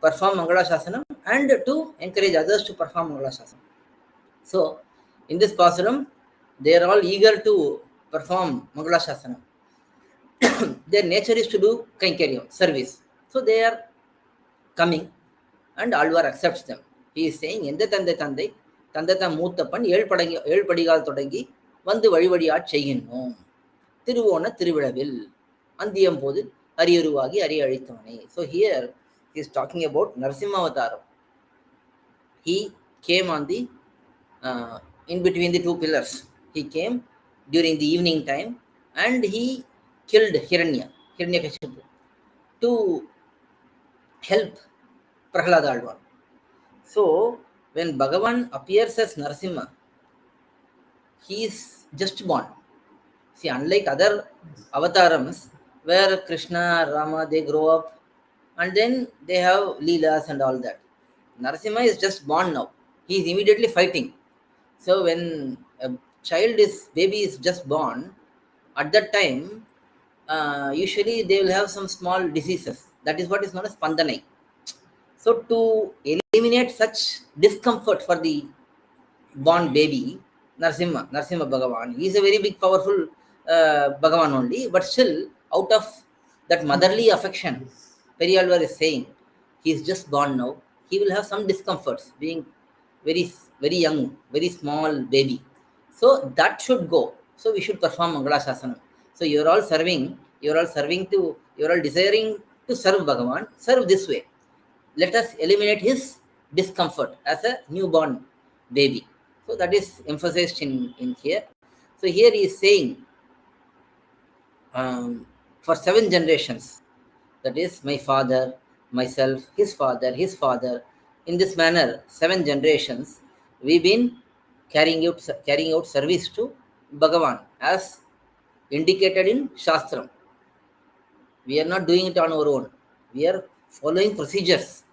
perform mangaLASAsanam and to encourage others to perform mangaLASAsanam. So in this pAsuram, they are all eager to perform mangaLASAsanam. Their nature is to do Kaikariyam, service. So they are coming and AzhwAr accepts them. He is saying, எந்த தந்தை தந்தை தந்தை தம் மூத்தப்பன் 7 படிகால் தொடங்கி வந்து வழிவழியாட் செய்கின்றோம் திருவோண திருவிழவில் அந்தியம் போது அரியுருவாகி அரிய அழித்தவனை. So here he is talking about Narasimha Avataram. He came on the in between the 2 pillars. He came during the evening time and he killed Hiranyakashipu to help Prahlada AzhwAr. So when Bhagavan appears as Narasimha, he is just born. See, unlike other avatarams where Krishna, Rama, they grow up and then they have leelas and all that, Narasimha is just born now. He is immediately fighting. So when a baby is just born, at that time usually they will have some small diseases. That is what is known as Pandanai. So to eliminate such discomfort for the born baby, Narasimha Bhagavan, he is a very big powerful Bhagavan only, but still out of that motherly affection, periyAzhwAr is saying, he is just born now. He will have some discomforts, being very, very young, very small baby. So that should go. So we should perform mangaLASAsanam. So you're all serving to, you're all desiring to serve Bhagavan. Serve this way. Let us eliminate his discomfort as a newborn baby. So that is emphasized in here. So here he is saying, for 7 generations, that is my father, myself, his father. In this manner, 7 generations, we've been carrying out service to Bhagavan as indicated in Shastram. We are not doing it on our own. We are following procedures.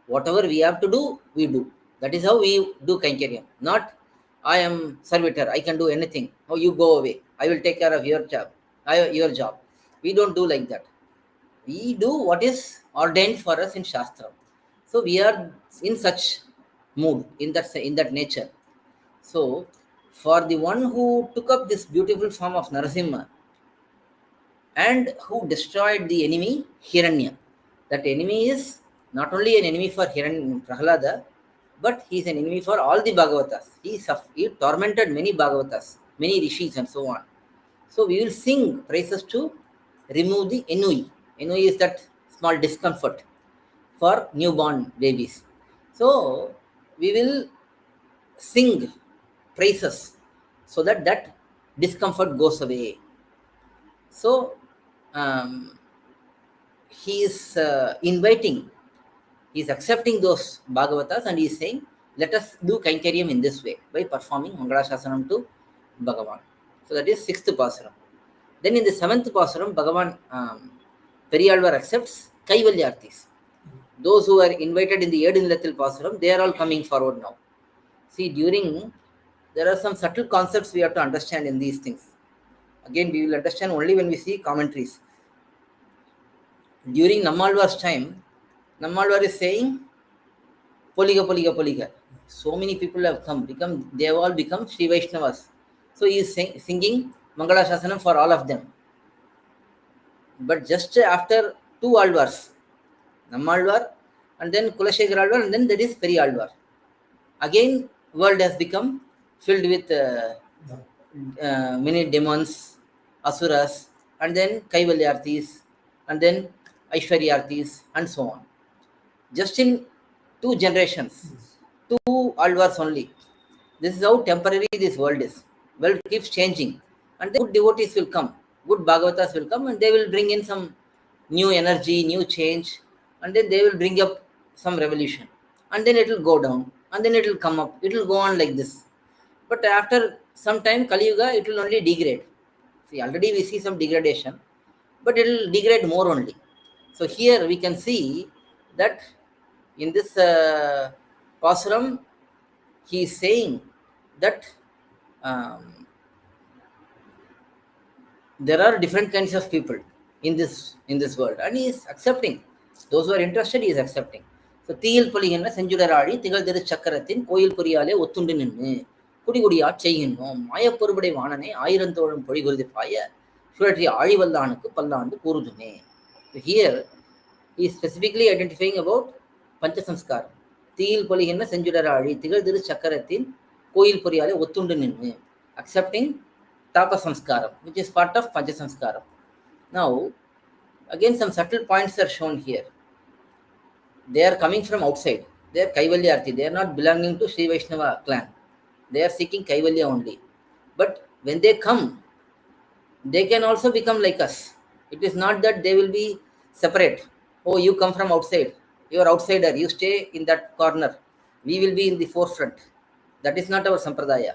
Whatever we have to do, we do. That is how we do Kainkaryam. Not, I am servitor, I can do anything. Oh, you go away. I will take care of your job. Your job. We don't do like that. We do what is ordained for us in Shastra. So we are in such mood, in that nature. So for the one who took up this beautiful form of Narasimha and who destroyed the enemy Hiranya, that enemy is not only an enemy for Prahlada, but he is an enemy for all the Bhagavatas. He tormented many Bhagavatas, many rishis and so on. So we will sing praises to remove the ennui. Ennui is that small discomfort for newborn babies. So we will sing praises so that discomfort goes away. So he is inviting, he is accepting those Bhagavatas and he is saying, let us do Kainkaryam in this way by performing mangaLASAsanam to Bhagavan. So that is 6th pAsuram. Then in the 7th pAsuram, Bhagavan periyAzhwAr accepts Kaivalyarthis. Those who are invited in the 7th pAsuram, they are all coming forward now. See, there are some subtle concepts we have to understand in these things. Again, we will understand only when we see commentaries. During Nammalvar's time, Nammalvar is saying, Poliga. So many people have they have all become Sri Vaishnavas. So he is singing mangaLASAsanam for all of them. But just after 2 Alvars, Nammalvar and then Kulashekar Alvar and then there is periyAzhwAr. Again, world has become filled with many demons, asuras, and then Kaivalyarthis, and then Aishwaryarthis, and so on. Just in 2 generations, 2 Alvars only. This is how temporary this world is. World keeps changing. And then good devotees will come, good Bhagavatas will come, and they will bring in some new energy, new change, and then they will bring up some revolution. And then it will go down, and then it will come up. It will go on like this. But after some time, Kali Yuga, it will only degrade. See, already we see some degradation, but it will degrade more only. So here we can see that in this pAsuram, he is saying that there are different kinds of people in this world, and he is accepting. Those who are interested, he is accepting. So thiruppallANdu senjudaraadi thigalthiru chakkarathin koyil puriyale ottundu ninnu kudigodiya cheyinnom mayaporubade vaanane aayiranthozhum poligurudu paaya surathi aalivallanukku pallANdu koorudume. Here he is specifically identifying about panchasamskaram. thiruppallANdu senjudaraadi thigalthiru chakkarathin koyil puriyale ottundu ninnu, accepting Tapa Samskaram, which is part of Pancha Samskaram. Now, again, some subtle points are shown here. They are coming from outside. They are Kaivalyarthi. They are not belonging to Sri Vaishnava clan. They are seeking Kaivalya only. But when they come, they can also become like us. It is not that they will be separate. Oh, you come from outside. You are outsider. You stay in that corner. We will be in the forefront. That is not our Sampradaya.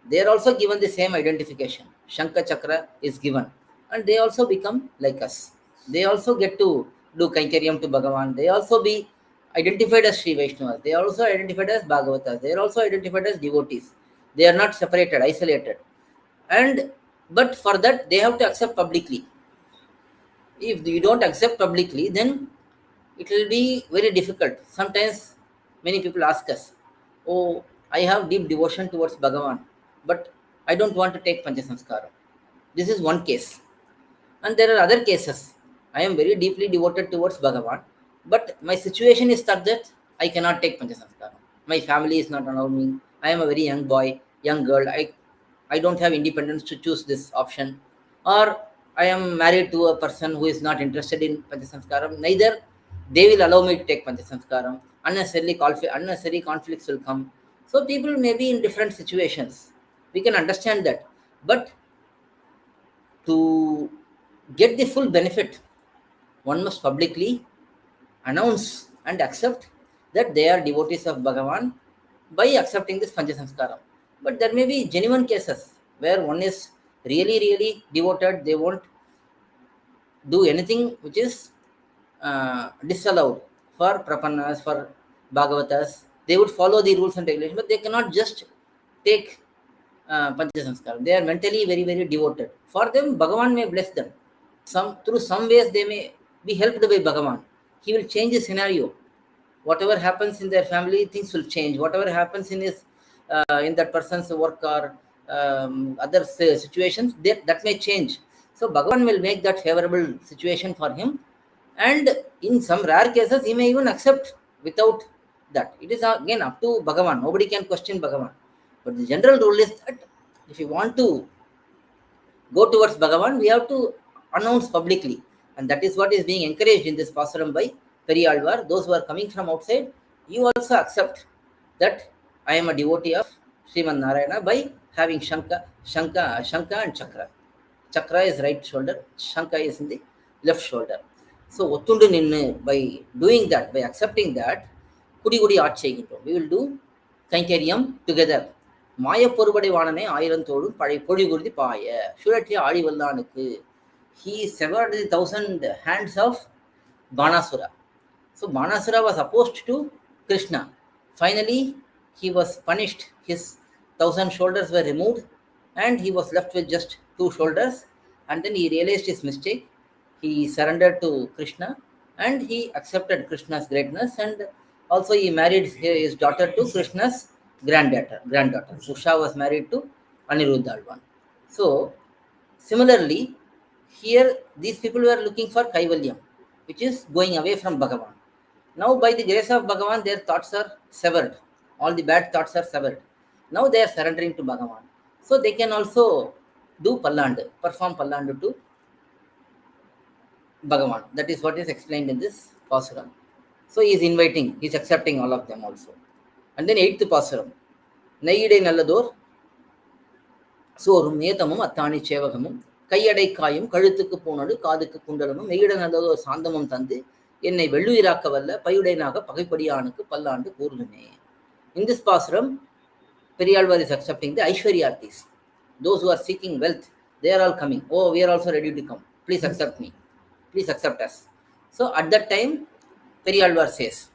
They are also given the same identification. Shankha Chakra is given. And they also become like us. They also get to do Kainkaryam to Bhagavan. They also be identified as Sri Vaishnavas. They are also identified as Bhagavatas. They are also identified as devotees. They are not separated, isolated. But for that, they have to accept publicly. If you don't accept publicly, then it will be very difficult. Sometimes many people ask us, oh, I have deep devotion towards Bhagavan, but I don't want to take Pancha Samskara. This is one case. And there are other cases. I am very deeply devoted towards Bhagavan, but my situation is such that I cannot take Panchasanskaram. My family is not allowing me. I am a very young boy, young girl. I don't have independence to choose this option. Or I am married to a person who is not interested in Panchasanskaram. Neither they will allow me to take Panchasanskaram. Unnecessary conflicts will come. So people may be in different situations. We can understand that. But to get the full benefit, one must publicly announce and accept that they are devotees of Bhagavan by accepting this Panchasanskaram. But there may be genuine cases where one is really, really devoted, they won't do anything which is disallowed for prapannas, for bhagavatas. They would follow the rules and regulations, but they cannot just take Panchasanskaram. They are mentally very, very devoted. For them, Bhagavan may bless them. Through some ways they may be helped by Bhagavan. He will change the scenario. Whatever happens in their family, things will change. Whatever happens in his in that person's work or other situations, that may change. So Bhagavan will make that favorable situation for him, and in some rare cases, he may even accept without that. It is again up to Bhagavan. Nobody can question Bhagavan. But the general rule is that if you want to go towards Bhagavan, we have to announce publicly. And that is what is being encouraged in this pasuram by periyAzhwAr. Those who are coming from outside, you also accept that I am a devotee of Sriman Narayana by having Shanka and Chakra. Chakra is right shoulder, Shanka is in the left shoulder. So, Ottundu Ninnu, by doing that, by accepting that, Kudi Kudi Aachegittom, we will do Kainkaryam together. மாயப்பொருபடை வாணனை ஆயிரந்தோடும் பழை பொழிகுருதி பாய சுழற்றிய ஆழிவல்லானுக்கு. He severed the 1,000 hands of Banasura. So Banasura was opposed to Krishna. Finally, he was punished. His 1,000 shoulders were removed and he was left with just 2 shoulders. And then he realized his mistake. He surrendered to Krishna and he accepted Krishna's greatness, and also he married his daughter to Krishna's granddaughter. Usha was married to Aniruddha. So similarly, here these people were looking for Kaivalyam, which is going away from Bhagavan. Now by the grace of Bhagavan, their thoughts are severed. All the bad thoughts are severed. Now they are surrendering to Bhagavan. So they can also do pallANdu, perform pallANdu to Bhagavan. That is what is explained in this pasuram. So he is inviting, he is accepting all of them also. And then 8th pasuram. Nayidai nallador sorum netamum attani chevagamum கையடை காயும் கழுத்துக்கு பூனடு காதுக்கு குண்டலமும் மெய்யிட நல்லதோ சாந்தமும் தந்து என்னை வெள்ளுயிராக்க வல்ல பையுடைனாக பகைப்படியானுக்கு பல்லாண்டு கூறுதுமே. In this pasuram, periyAzhwAr is accepting the Aishwaryathis. Those who are seeking wealth, they are all coming. Oh, we are also ready to come. Please accept me. Please accept us. So at that time, periyAzhwAr says,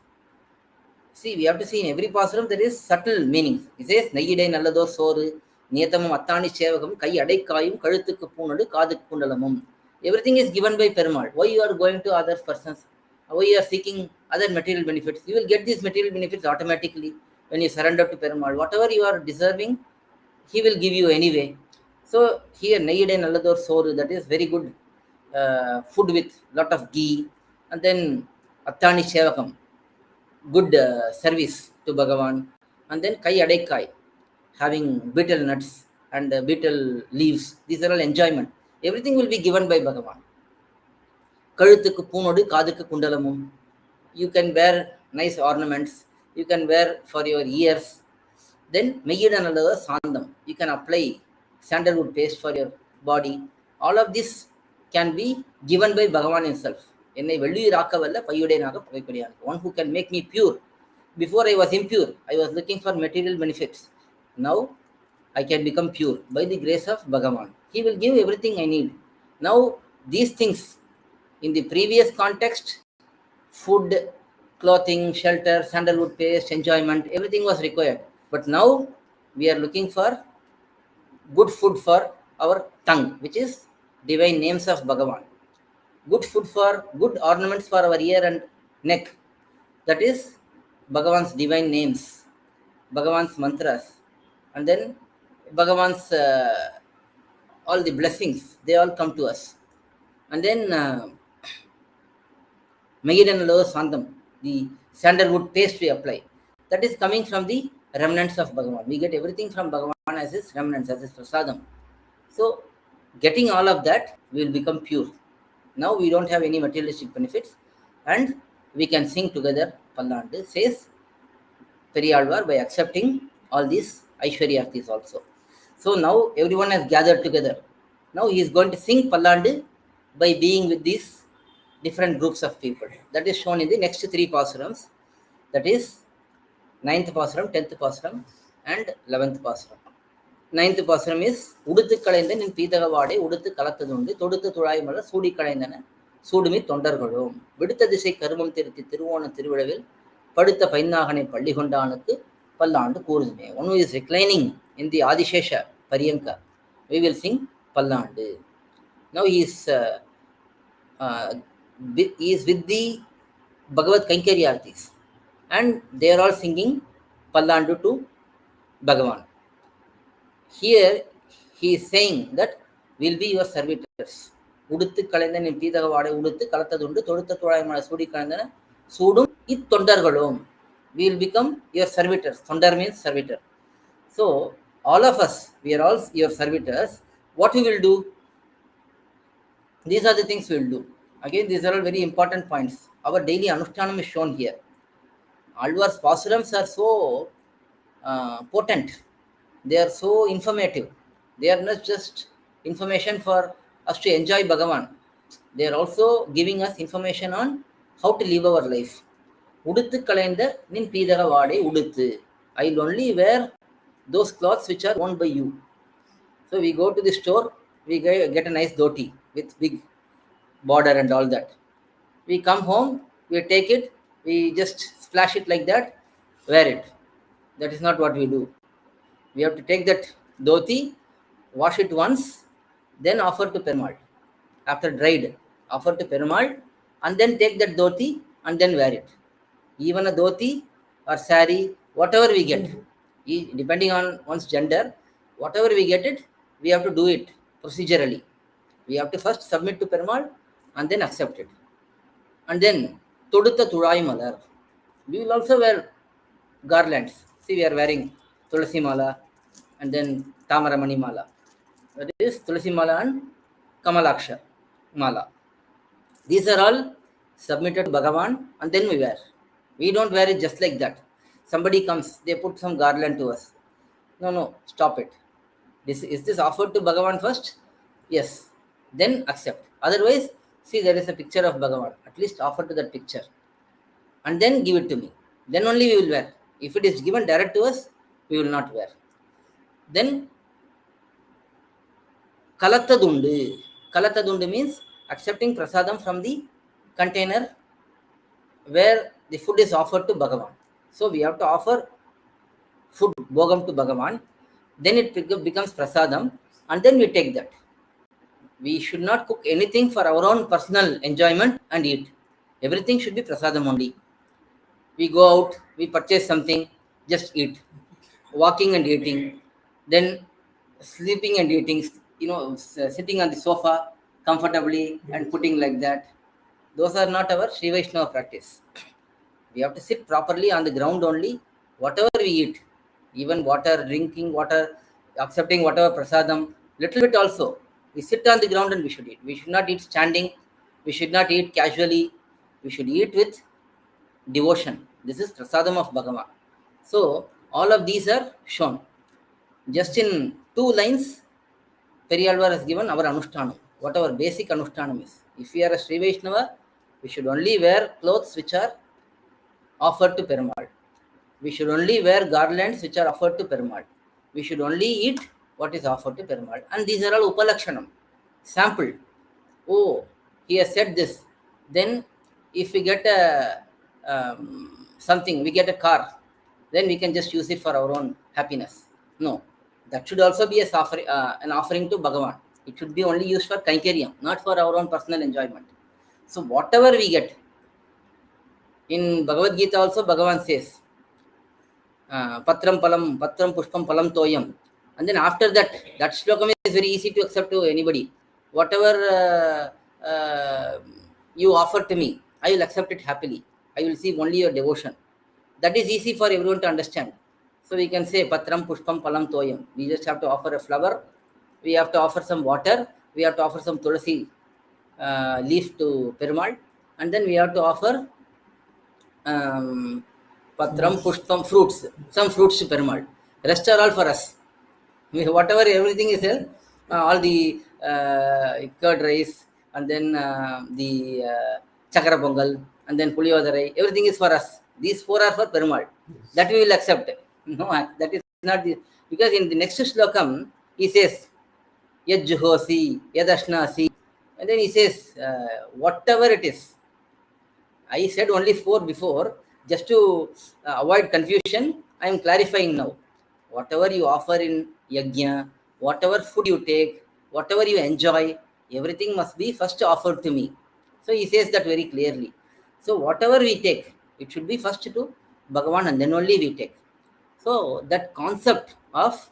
see, we have to see in every pasuram there is subtle meanings. He says, Nayidai nallador soru, Niyatamum attani chevagam, Kai adaikayum, Kaduthukku poonadu, Kadukku kundalamum. Everything is given by Perumal. Why you are going to other persons? Why you are seeking other material benefits? You will get these material benefits automatically when you surrender to Perumal. Whatever you are deserving, he will give you anyway. So here, Nayidai nallador soru, that is very good food with lot of ghee. And then attani chevagam, good service to Bhagavan. And then Kai adaikai, having betel nuts and betel leaves. These are all enjoyment. Everything will be given by Bhagavan. Kaduthukku poonodu kadukku kundalamum. You can wear nice ornaments. You can wear for your ears. Then meyyida nallada sandam. You can apply sandalwood paste for your body. All of this can be given by Bhagavan himself. என்னை வெள்ளுயிராக்க வல்ல பையுடையனாக பகைப்படியானுக்கு. One who can make me pure. Before I was impure. I was looking for material benefits. Now I can become pure by the grace of Bhagavan. He will give everything I need. Now these things, in the previous context, food, clothing, shelter, sandalwood paste, enjoyment, everything was required. But now we are looking for good food for our tongue, which is divine names of Bhagavan. Good food for, good ornaments for our ear and neck. That is Bhagavan's divine names, Bhagavan's mantras. And then Bhagavan's all the blessings, they all come to us. And then mangaLASAsanam, the sandalwood paste we apply, that is coming from the remnants of bhagavAn. We get everything from bhagavAn as his remnants, as his prasadam. So getting all of that, we will become pure. Now we don't have any materialistic benefits, and we can sing together pallANdu, says periyAzhwAr, by accepting all these aishwaryathis also. So now everyone has gathered together. Now he is going to sing pallANdu by being with these different groups of people. That is shown in the next three pAsurams. That is 9th pAsuram, 10th pAsuram, and 11th pAsuram. 9th pAsuram is Uduthu Kalaindan in Pithagavade, Uduthu Kalathadundu, Toduthu Thulaimala, Sudi Kalaindana, Sudumi Tondargalum, Vidutha Disay Karumam Tirthi Tiruvana Tiruvadavil, Padutha Painahane Pallihondanakku, pallANdu Kurzume. One who is reclining in the Adishesha Pariyanka, we will sing pallANdu. Now he is with the Bhagavad Kankaryarthis, and they are all singing pallANdu to bhagavAn. Here he is saying that we will be your servitors. Uduthu Kalaindan in Pithagavade, Uduthu Kalathadundu, Todutha Thulaimala, Sudi Kalaindana, Sudum it Tondargalum. We will become your servitors. Tondar means servitor. So all of us, we are all your servitors. What we will do? These are the things we will do. Again, these are all very important points. Our daily anushtanam is shown here. Alvar's pAsurams are so potent. They are so informative. They are not just information for us to enjoy bhagavAn. They are also giving us information on how to live our life. Uduthu Kalainda nin Pithagavade Uduthu. I will only wear those clothes which are worn by you. So we go to the store, we get a nice dhoti with big border and all that. We come home, we take it, we just splash it like that, wear it. That is not what we do. We have to take that dhoti, wash it once, then offer to Perumal. After dried, offer to Perumal, and then take that dhoti and then wear it. Even a dhoti or sari, whatever we get, depending on one's gender, whatever we get it, we have to do it procedurally. We have to first submit to Perumal and then accept it. And then, Todutha Thulaimalar. We will also wear garlands. See, we are wearing Tulasi Mala and then Tamaramani Mala. That is Tulasi Mala and Kamalaksha Mala. These are all submitted to bhagavAn and then we wear. We don't wear it just like that. Somebody comes, they put some garland to us. No, stop it. Is this offered to bhagavAn first? Yes. Then accept. Otherwise, see, there is a picture of bhagavAn. At least offer to that picture. And then give it to me. Then only we will wear. If it is given direct to us, we will not wear. Then, Kalathadundu. Kalathadundu means accepting prasadam from the container where the food is offered to bhagavAn. So we have to offer food, bhogam to bhagavAn. Then it becomes prasadam, and then we take that. We should not cook anything for our own personal enjoyment and eat. Everything should be prasadam only. We go out, we purchase something, just eat. Walking and eating, then sleeping and eating, sitting on the sofa comfortably and putting like that. Those are not our Sri Vaishnava practice. We have to sit properly on the ground only. Whatever we eat, even water, drinking water, accepting whatever prasadam, little bit also. We sit on the ground and we should eat. We should not eat standing. We should not eat casually. We should eat with devotion. This is prasadam of bhagavAn. So, all of these are shown. Just in 2 lines, periyAzhwAr has given our anushtanam, what our basic anushtanam is. If we are a Sri Vaishnava, we should only wear clothes which are offered to Perumal. We should only wear garlands which are offered to Perumal. We should only eat what is offered to Perumal. And these are all upalakshanam, sample. Oh, he has said this. Then if we get something, we get a car, then we can just use it for our own happiness. No, that should also be an offering to bhagavAn. It should be only used for Kainkaryam, not for our own personal enjoyment. So whatever we get, in Bhagavad Gita also Bhagavan says, Patram Pushpam Palam Toyam. And then after that shlokam is very easy to accept to anybody. Whatever you offer to me, I will accept it happily. I will see only your devotion. That is easy for everyone to understand. So we can say Patram Pushpam Palam Toyam. We just have to offer a flower. We have to offer some water. We have to offer some tulasi leaf to Perumal. And then we have to offer Patram Pushpam fruits. Some fruits to Perumal. Rest are all for us. Whatever everything is there, all the curd rice, and then the chakra pongal, and then puliyodharai, everything is for us. These four are for Perumal. That we will accept. No, that is not the, because in the next slokam he says yad juhosi, yad ashnasi, and then he says whatever it is. I said only four before, just to avoid confusion. I am clarifying now. Whatever you offer in yajna, whatever food you take, whatever you enjoy, everything must be first offered to me. So he says that very clearly. So whatever we take, it should be first to bhagavAn and then only we take. So that concept of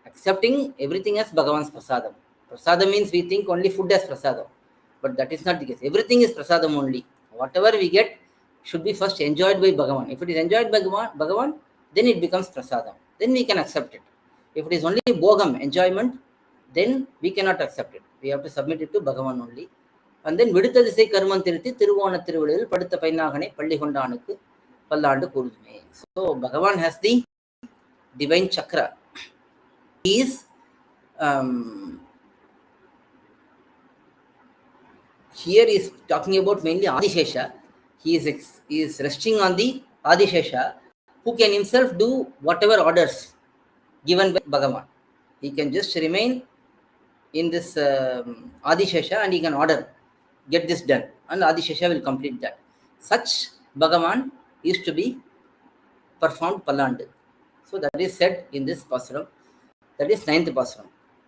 accepting everything as bhagavān's prasadam. Prasadam means we think only food as prasadam. But that is not the case. Everything is prasadam only. Whatever we get should be first enjoyed by bhagavān. If it is enjoyed by bhagavān, then it becomes prasadam. Then we can accept it. If it is only bhogam, enjoyment, then we cannot accept it. We have to submit it to bhagavān only. And then vidutha disai karman thiruthi thiruvona thiruvalil padutha painagane palli kondanukku pallANdu kurudume. So bhagavān has the divine chakra. He is here is talking about mainly Adishesha. He is resting on the Adishesha, who can himself do whatever orders given by bhagavān. He can just remain in this Adishesha and he can order, get this done, and Adishesha will complete that. Such bhagavān is to be performed pallANdu. So that is said in this pasuram. That is 9th pasuram.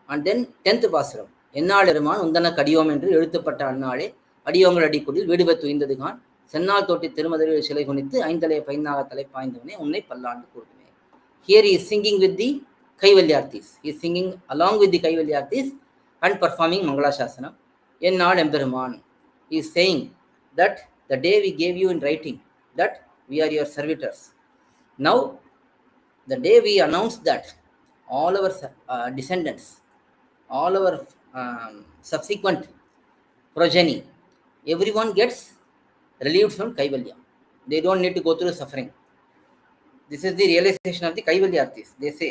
And then 10th pasuram. என்னால் எருமான் உந்தன கடியோம் என்று எழுத்துப்பட்ட அந்நாளே அடியோங்கள் அடிக்குடில் வீடுவ துய்ந்ததுகான் சென்னால் தோட்டி திருமதில் சிலை குனித்து ஐந்தலைய பைந்தாக தலை பாய்ந்தவனே உன்னை பல்லாண்டு கூறுமே. Here he is singing with the கைவல்யார்த்திஸ். He is singing along with the கைவல்யார்த்திஸ் and performing mangaLASAsanam. என்னால் எம்பெருமான். He is saying that the day we gave you in writing that we are your servitors. Now, the day we announced that all our descendants, all our subsequent progeny, everyone gets relieved from Kaivalya. They don't need to go through suffering. This is the realization of the Kaivalyarthis. They say,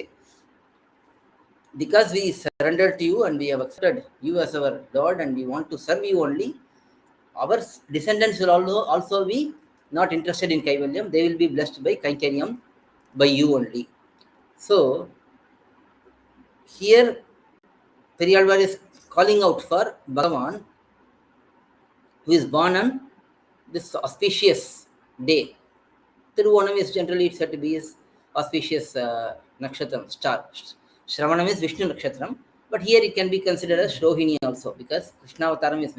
because we surrendered to you and we have accepted you as our Lord and we want to serve you only, our descendants will also be not interested in Kaivalyam. They will be blessed by Kainkaryam, by you only. So, here periyAzhwAr is calling out for bhagavān, who is born on this auspicious day. Tiruvonam is generally said to be his auspicious nakshatram, star. Shravanam is Vishnu nakshatram, but here it can be considered as Rohini also, because Krishnavataram is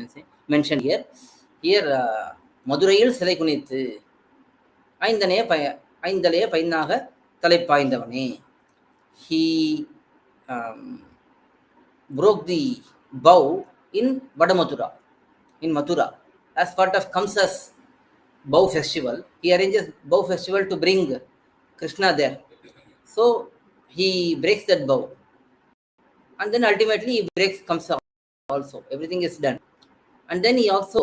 mentioned here. Here, Madurayil silai kunithu ஐந்தலைய பைந்தாக தலை பாய்ந்தவனே. He broke the bow in Vadamathura, in Mathura, as part of Kamsa's bow festival. He arranges bow festival to bring Krishna there. So he breaks that bow, and then ultimately he breaks Kamsa also. Everything is done, and then he also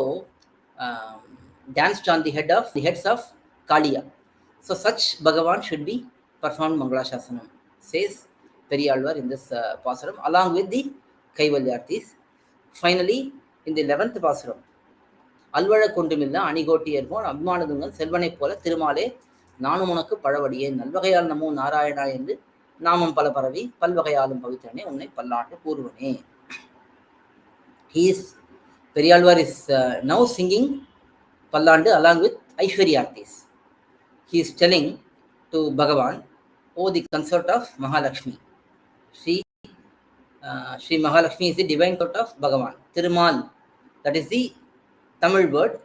danced on the heads of Kaliya. So such bhagavān should be performed mangaLASAsanam, says periyAzhwAr in this pasuram, along with the கைவல்யார்த்திஸ். Finally, in the 11th pasuram, அல்வழ கொண்டுமில்ல அணிகோட்டியர்போன் அபிமானதுங்கள் செல்வனைப் போல திருமாலே நானும் உனக்கு பழவடியே நல்வகையால் நமோ நாராயணா என்று நாமம் பல பரவி பல்வகையாலும் பவித்திரனே உன்னை பல்லாண்டு கூறுவனே. periyAzhwAr is now singing pallANdu along with Aishwaryarthis. He is telling to bhagavān, O the consort of Mahalakshmi. Sri Mahalakshmi is the divine consort of bhagavān. Thirumal, that is the Tamil word.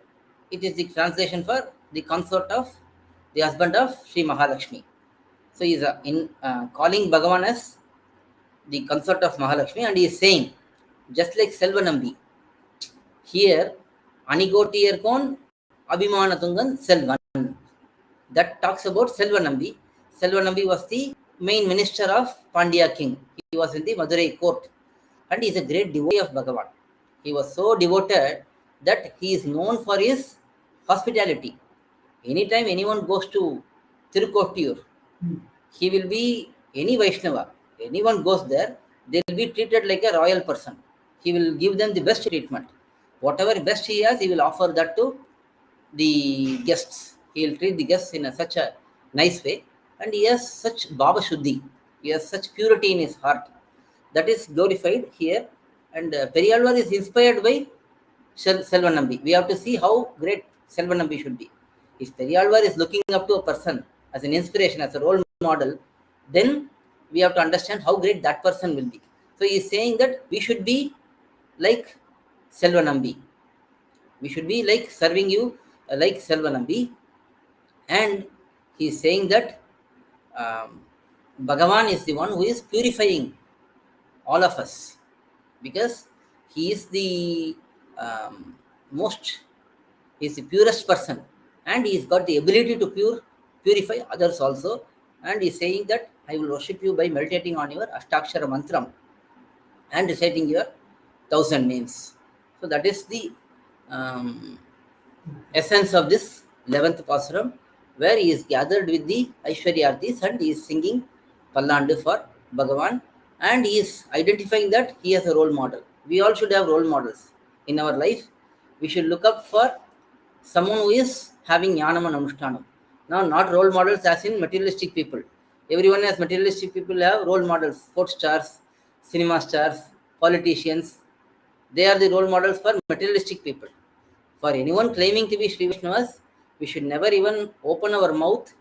It is the translation for the consort of the husband of Sri Mahalakshmi. So he is calling bhagavān as the consort of Mahalakshmi, and he is saying, just like Selvanambi, here Anigotiyarkon Abhimanatungan Selvan. That talks about Selvanambi. Selvanambi was the main minister of Pandya king. He was in the Madurai court and he is a great devotee of Bhagavan. He was so devoted that he is known for his hospitality. Anytime anyone goes to Tirukottiur, he will be any Vaishnava. Anyone goes there, they will be treated like a royal person. He will give them the best treatment. Whatever best he has, he will offer that to the guests. He will treat the guests in such a nice way. And he has such Bhava Shuddhi. He has such purity in his heart. That is glorified here. And PeriyazhwAr is inspired by Selvanambi. We have to see how great Selvanambi should be. If PeriyazhwAr is looking up to a person as an inspiration, as a role model, then we have to understand how great that person will be. So he is saying that we should be like Selvanambi. We should be like serving you like Selvanambi. And he is saying that bhagavAn is the one who is purifying all of us, because he is the he is the purest person, and he has got the ability to purify others also. And he is saying that I will worship you by meditating on your Ashtakshara mantram and reciting your 1,000 names. So that is the essence of this 11th pAsuram, where he is gathered with the Aishwaryarthis and he is singing pallANdu for Bhagavan, and he is identifying that he has a role model. We all should have role models in our life. We should look up for someone who is having Jnanam and Anushtanam. Now, not role models as in materialistic people. Everyone has materialistic people have role models, sports stars, cinema stars, politicians. They are the role models for materialistic people. For anyone claiming to be Sri Vaishnavas, we should never even open our mouth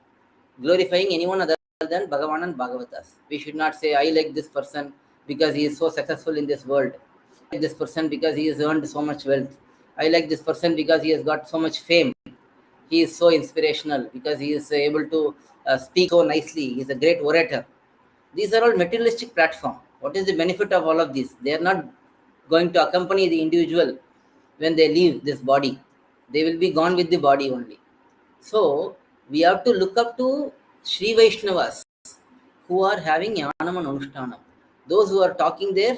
glorifying anyone other than Bhagavan and bhagavAs. We should not say, I like this person because he is so successful in this world. I like this person because he has earned so much wealth. I like this person because he has got so much fame. He is so inspirational because he is able to speak so nicely. He is a great orator. These are all materialistic platform. What is the benefit of all of this? They are not going to accompany the individual when they leave this body. They will be gone with the body only. So we have to look up to Sri Vaishnavas who are having Jnanam and Anushtanam. Those who are talking there,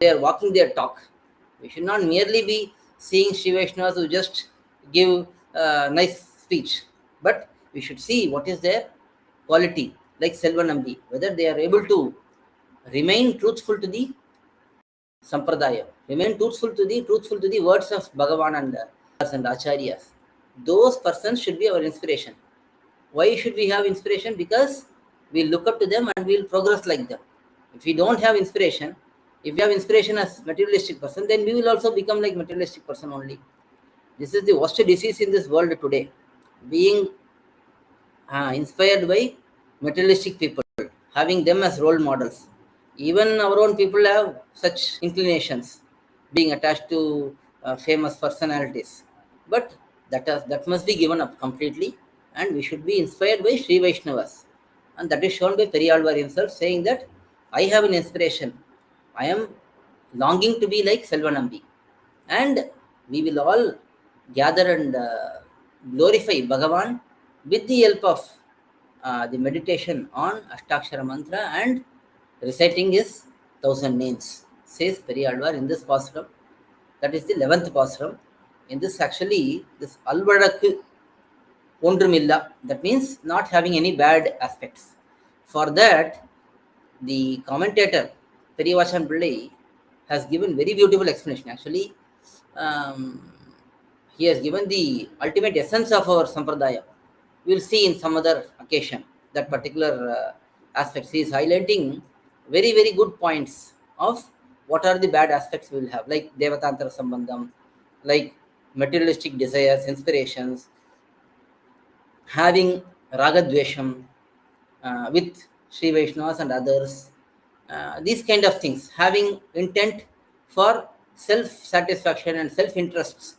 they are walking their talk. We should not merely be seeing Sri Vaishnavas who just give nice speech, but we should see what is their quality, like Selvanambi, whether they are able to remain truthful to the Sampradaya, remain truthful to the words of Bhagavan and Acharyas. Those persons should be our inspiration. Why should we have inspiration? Because we look up to them and we will progress like them. If we don't have inspiration, if we have inspiration as materialistic person, then we will also become like materialistic person only. This is the worst disease in this world today. Being inspired by materialistic people, having them as role models. Even our own people have such inclinations, being attached to famous personalities. But that must be given up completely, and we should be inspired by Sri Vaishnavas. And that is shown by PeriyazhwAr himself, saying that I have an inspiration. I am longing to be like Selvanambi. And we will all gather and glorify Bhagavan with the help of the meditation on Ashtakshara mantra and reciting his 1,000 names, says PeriyazhwAr in this pAsuram. That is the 11th pAsuram. In this actually, this alvadakku ondrumilla, that means not having any bad aspects. For that, the commentator, Periyavachan Pillai, has given very beautiful explanation. Actually, he has given the ultimate essence of our Sampradaya. We will see in some other occasion that particular aspects. He is highlighting very, very good points of what are the bad aspects we will have, like Devatantara Sambandham, like materialistic desires, inspirations, having Ragadvesham with Sri Vaishnavas and others, these kind of things, having intent for self-satisfaction and self-interests,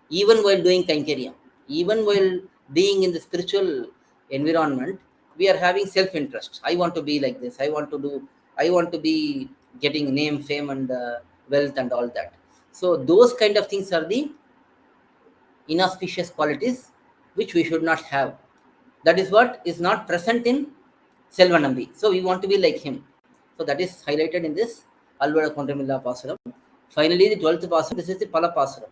even while doing Kainkariya, even while being in the spiritual environment, we are having self-interest. I want to be like this. I want to be getting name, fame, and wealth and all that. So those kind of things are the inauspicious qualities which we should not have. That is what is not present in Selvanambi. So we want to be like him. So that is highlighted in this Alvada Kondramilla pAsuram. Finally, the 12th pAsuram, this is the pAsuram.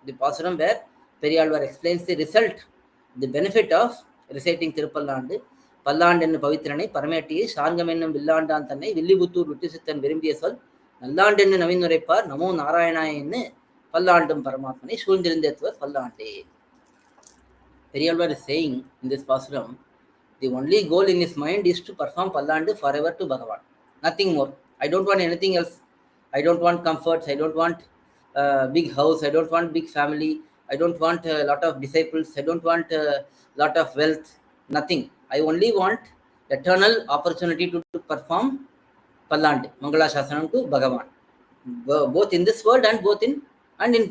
The pAsuram where periyAzhwAr explains the result, the benefit of reciting thiruppallANdu. pallANdu பவித்திரனை பரமேட்டியை சார்கம் என்னும் வில்லாண்டான் தன்னை வில்லிபுத்தூர் விட்டு சித்தன் விரும்பிய சொல் நல்லாண்டென்னு நவீனுரைப்பார் நமோ நாராயணாயன்னு பல்லாண்டும் பரமாத்மனை சூழ்ந்திருந்தேத்துவர் பல்லாண்டே. periyAzhwAr is saying in this pAsuram, the only goal in his mind is to perform pallANdu forever to bhagavAn. Nothing more. I don't want anything else. I don't want comforts. I don't want big house. I don't want big family. I don't want a lot of disciples. I don't want a lot of wealth. Nothing. I only want eternal opportunity to perform pallANdu, maNgaLaSasanam to bhagavAn, both in this world and both in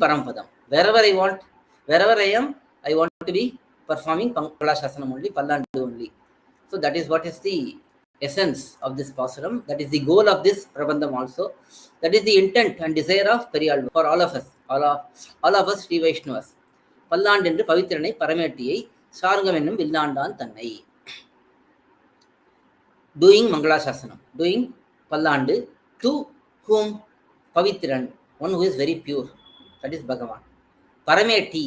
Paramadam. Wherever I want, wherever I am, I want to be performing maNgaLaSasanam only, pallANdu only. So that is what is the essence of this pAsuram. That is the goal of this prabandham also. That is the intent and desire of periyAzhwAr for all of us, all of us Sri Vaishnavas. pallANdu என்று பவித்திரனை பரமேட்டியை சார்கம் என்னும் வில்லாண்டான் தன்னை. Doing maNgaLaSasanam, doing pallANdu to whom? Pavitran, one who is very pure. That is bhagavAn. Parameti,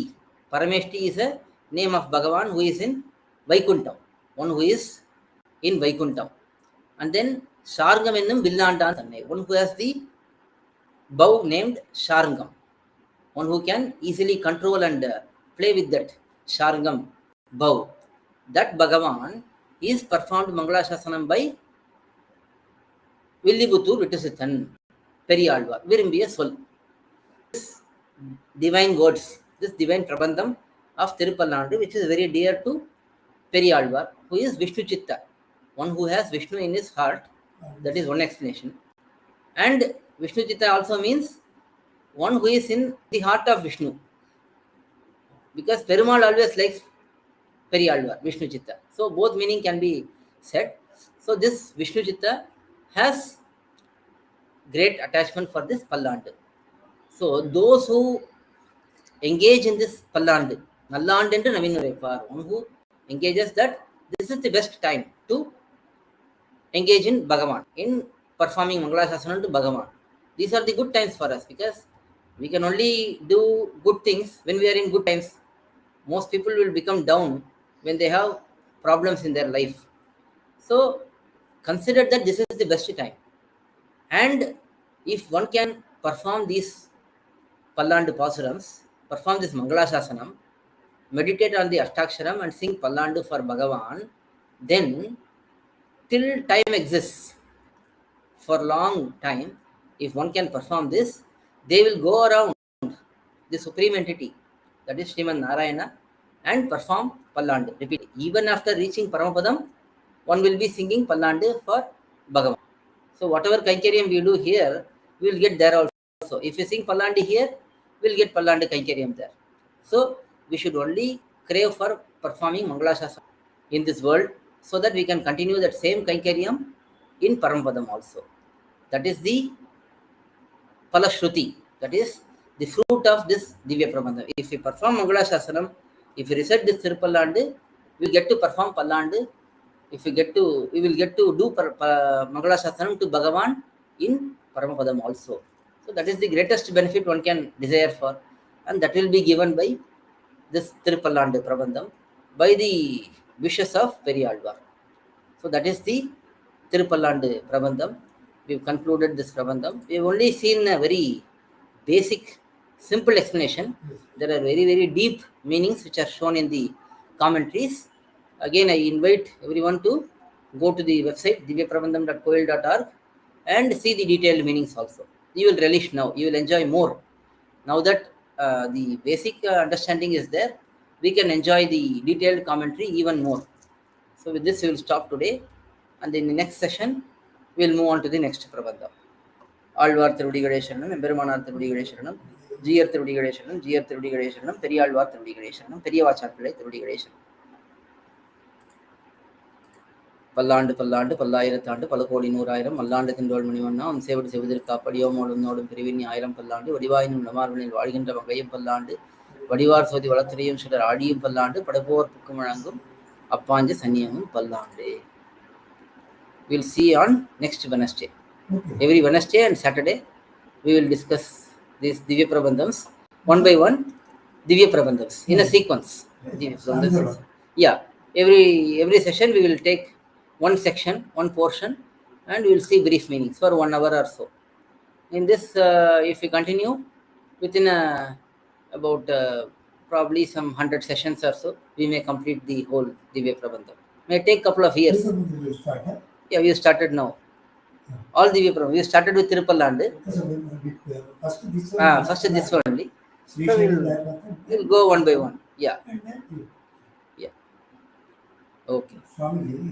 Parameshti is a name of bhagavAn who is in Vaikuntham, one who is in Vaikuntham. And then Shargam ennum villandan thanai, one who has the bow named Shargam, one who can easily control and play with that Shargam bow. That bhagavAn is performed maNgaLaSasanam by Villibuttur Vittusithan periyAzhwAr virumbiya sol. This divine words, this divine prabandham of thiruppallANdu, which is very dear to periyAzhwAr, who is Vishnu Chitta, one who has Vishnu in his heart. That is one explanation. And Vishnu Chitta also means one who is in the heart of Vishnu, because Perumal always likes periyAzhwAr, Vishnu Chitta. So both meaning can be said. So this Vishnu Chitta has great attachment for this pallANdu. So those who engage in this pallANdu, nallandu என்று நவீனுரைப்பார், one who engages that this is the best time to engage in bhagavAn, in performing maNgaLaSasanam to bhagavAn. These are the good times for us, because we can only do good things when we are in good times. Most people will become down when they have problems in their life. So consider that this is the best time. And if one can perform these pallANdu pAsurams, perform this maNgaLaSasanam, meditate on the Ashtaksharam and sing pallANdu for bhagavAn, then till time exists, for long time, if one can perform this, they will go around the supreme entity, that is Sriman Narayana, and perform pallANdu. Repeat. Even after reaching Paramapadam, one will be singing pallANdu for bhagavAn. So whatever Kaikariam we do here, we will get there also. If you sing pallANdu here, we will get pallANdu Kaikariam there. So we should only crave for performing maNgaLaSasanam in this world, so that we can continue that same Kaikariam in Paramapadam also. That is the Palashruti, that is the fruit of this dhivyaprabandham. If we perform maNgaLaSasanam, if we recite this thiruppallANdu, we will get to perform pallANdu. If we will get to do maNgaLaSasanam to bhagavAn in Paramapadam also. So that is the greatest benefit one can desire for, and that will be given by this thiruppallANdu prabandham, by the wishes of periyAzhwAr. So that is the thiruppallANdu prabandham. We have concluded this prabandham. We have only seen a very basic, simple explanation. There are very, very deep meanings which are shown in the commentaries. Again, I invite everyone to go to the website dhivyaprabandham.coil.org and see the detailed meanings also. You will relish now. You will enjoy more. Now that the basic understanding is there, we can enjoy the detailed commentary even more. So with this, we will stop today. And in the next session, we will move on to the next prabandham. Alvar திருவடிகளே சரணம், எம்பெருமானார் திருவடிகளே சரணம், ஜீயர் திருவடிகளே சரணம், ஜீயர் திருவடிகளே சரணம், பெரியாழ்வார் திருவடிகளே சரணம், பெரியவாச்சார் பிள்ளை திருவடிகளே சரணம். பல்லாண்டு பல்லாண்டு பல்லாயிரத்தாண்டு பல கோடி நூறாயிரம் மல்லாண்டு தின்றோள் மணிவண்ணா உன் சேவடி செவதற்காப்படியோமோடும் நோடும் பிரிவின் ஆயிரம் பல்லாண்டு வடிவாயினும் நமார்வனில் வாழ்கின்ற வகையும் பல்லாண்டு வடிவார் சோதி வளத்துறையும் சிலர் ஆடியும் பல்லாண்டு படப்போர் புக்கும் வழங்கும் அப்பாஞ்ச சன்னியமும் பல்லாண்டு. We'll see on next Wednesday. Okay. Every Wednesday and Saturday we will discuss these dhivyaprabandhams one by one. Dhivyaprabandhams in a sequence. Dhivyaprabandhams. Yeah, every session we will take one section, one portion, and we will see brief meanings for 1 hour or so. In this, if we continue within about probably some 100 sessions or so, we may complete the whole Dhivyaprabandham. May take couple of years. Yeah, we started now. All Dhivyaprabandham. We started with thiruppallANdu. First this one only. So we'll go one by one. Yeah. Yeah. Okay.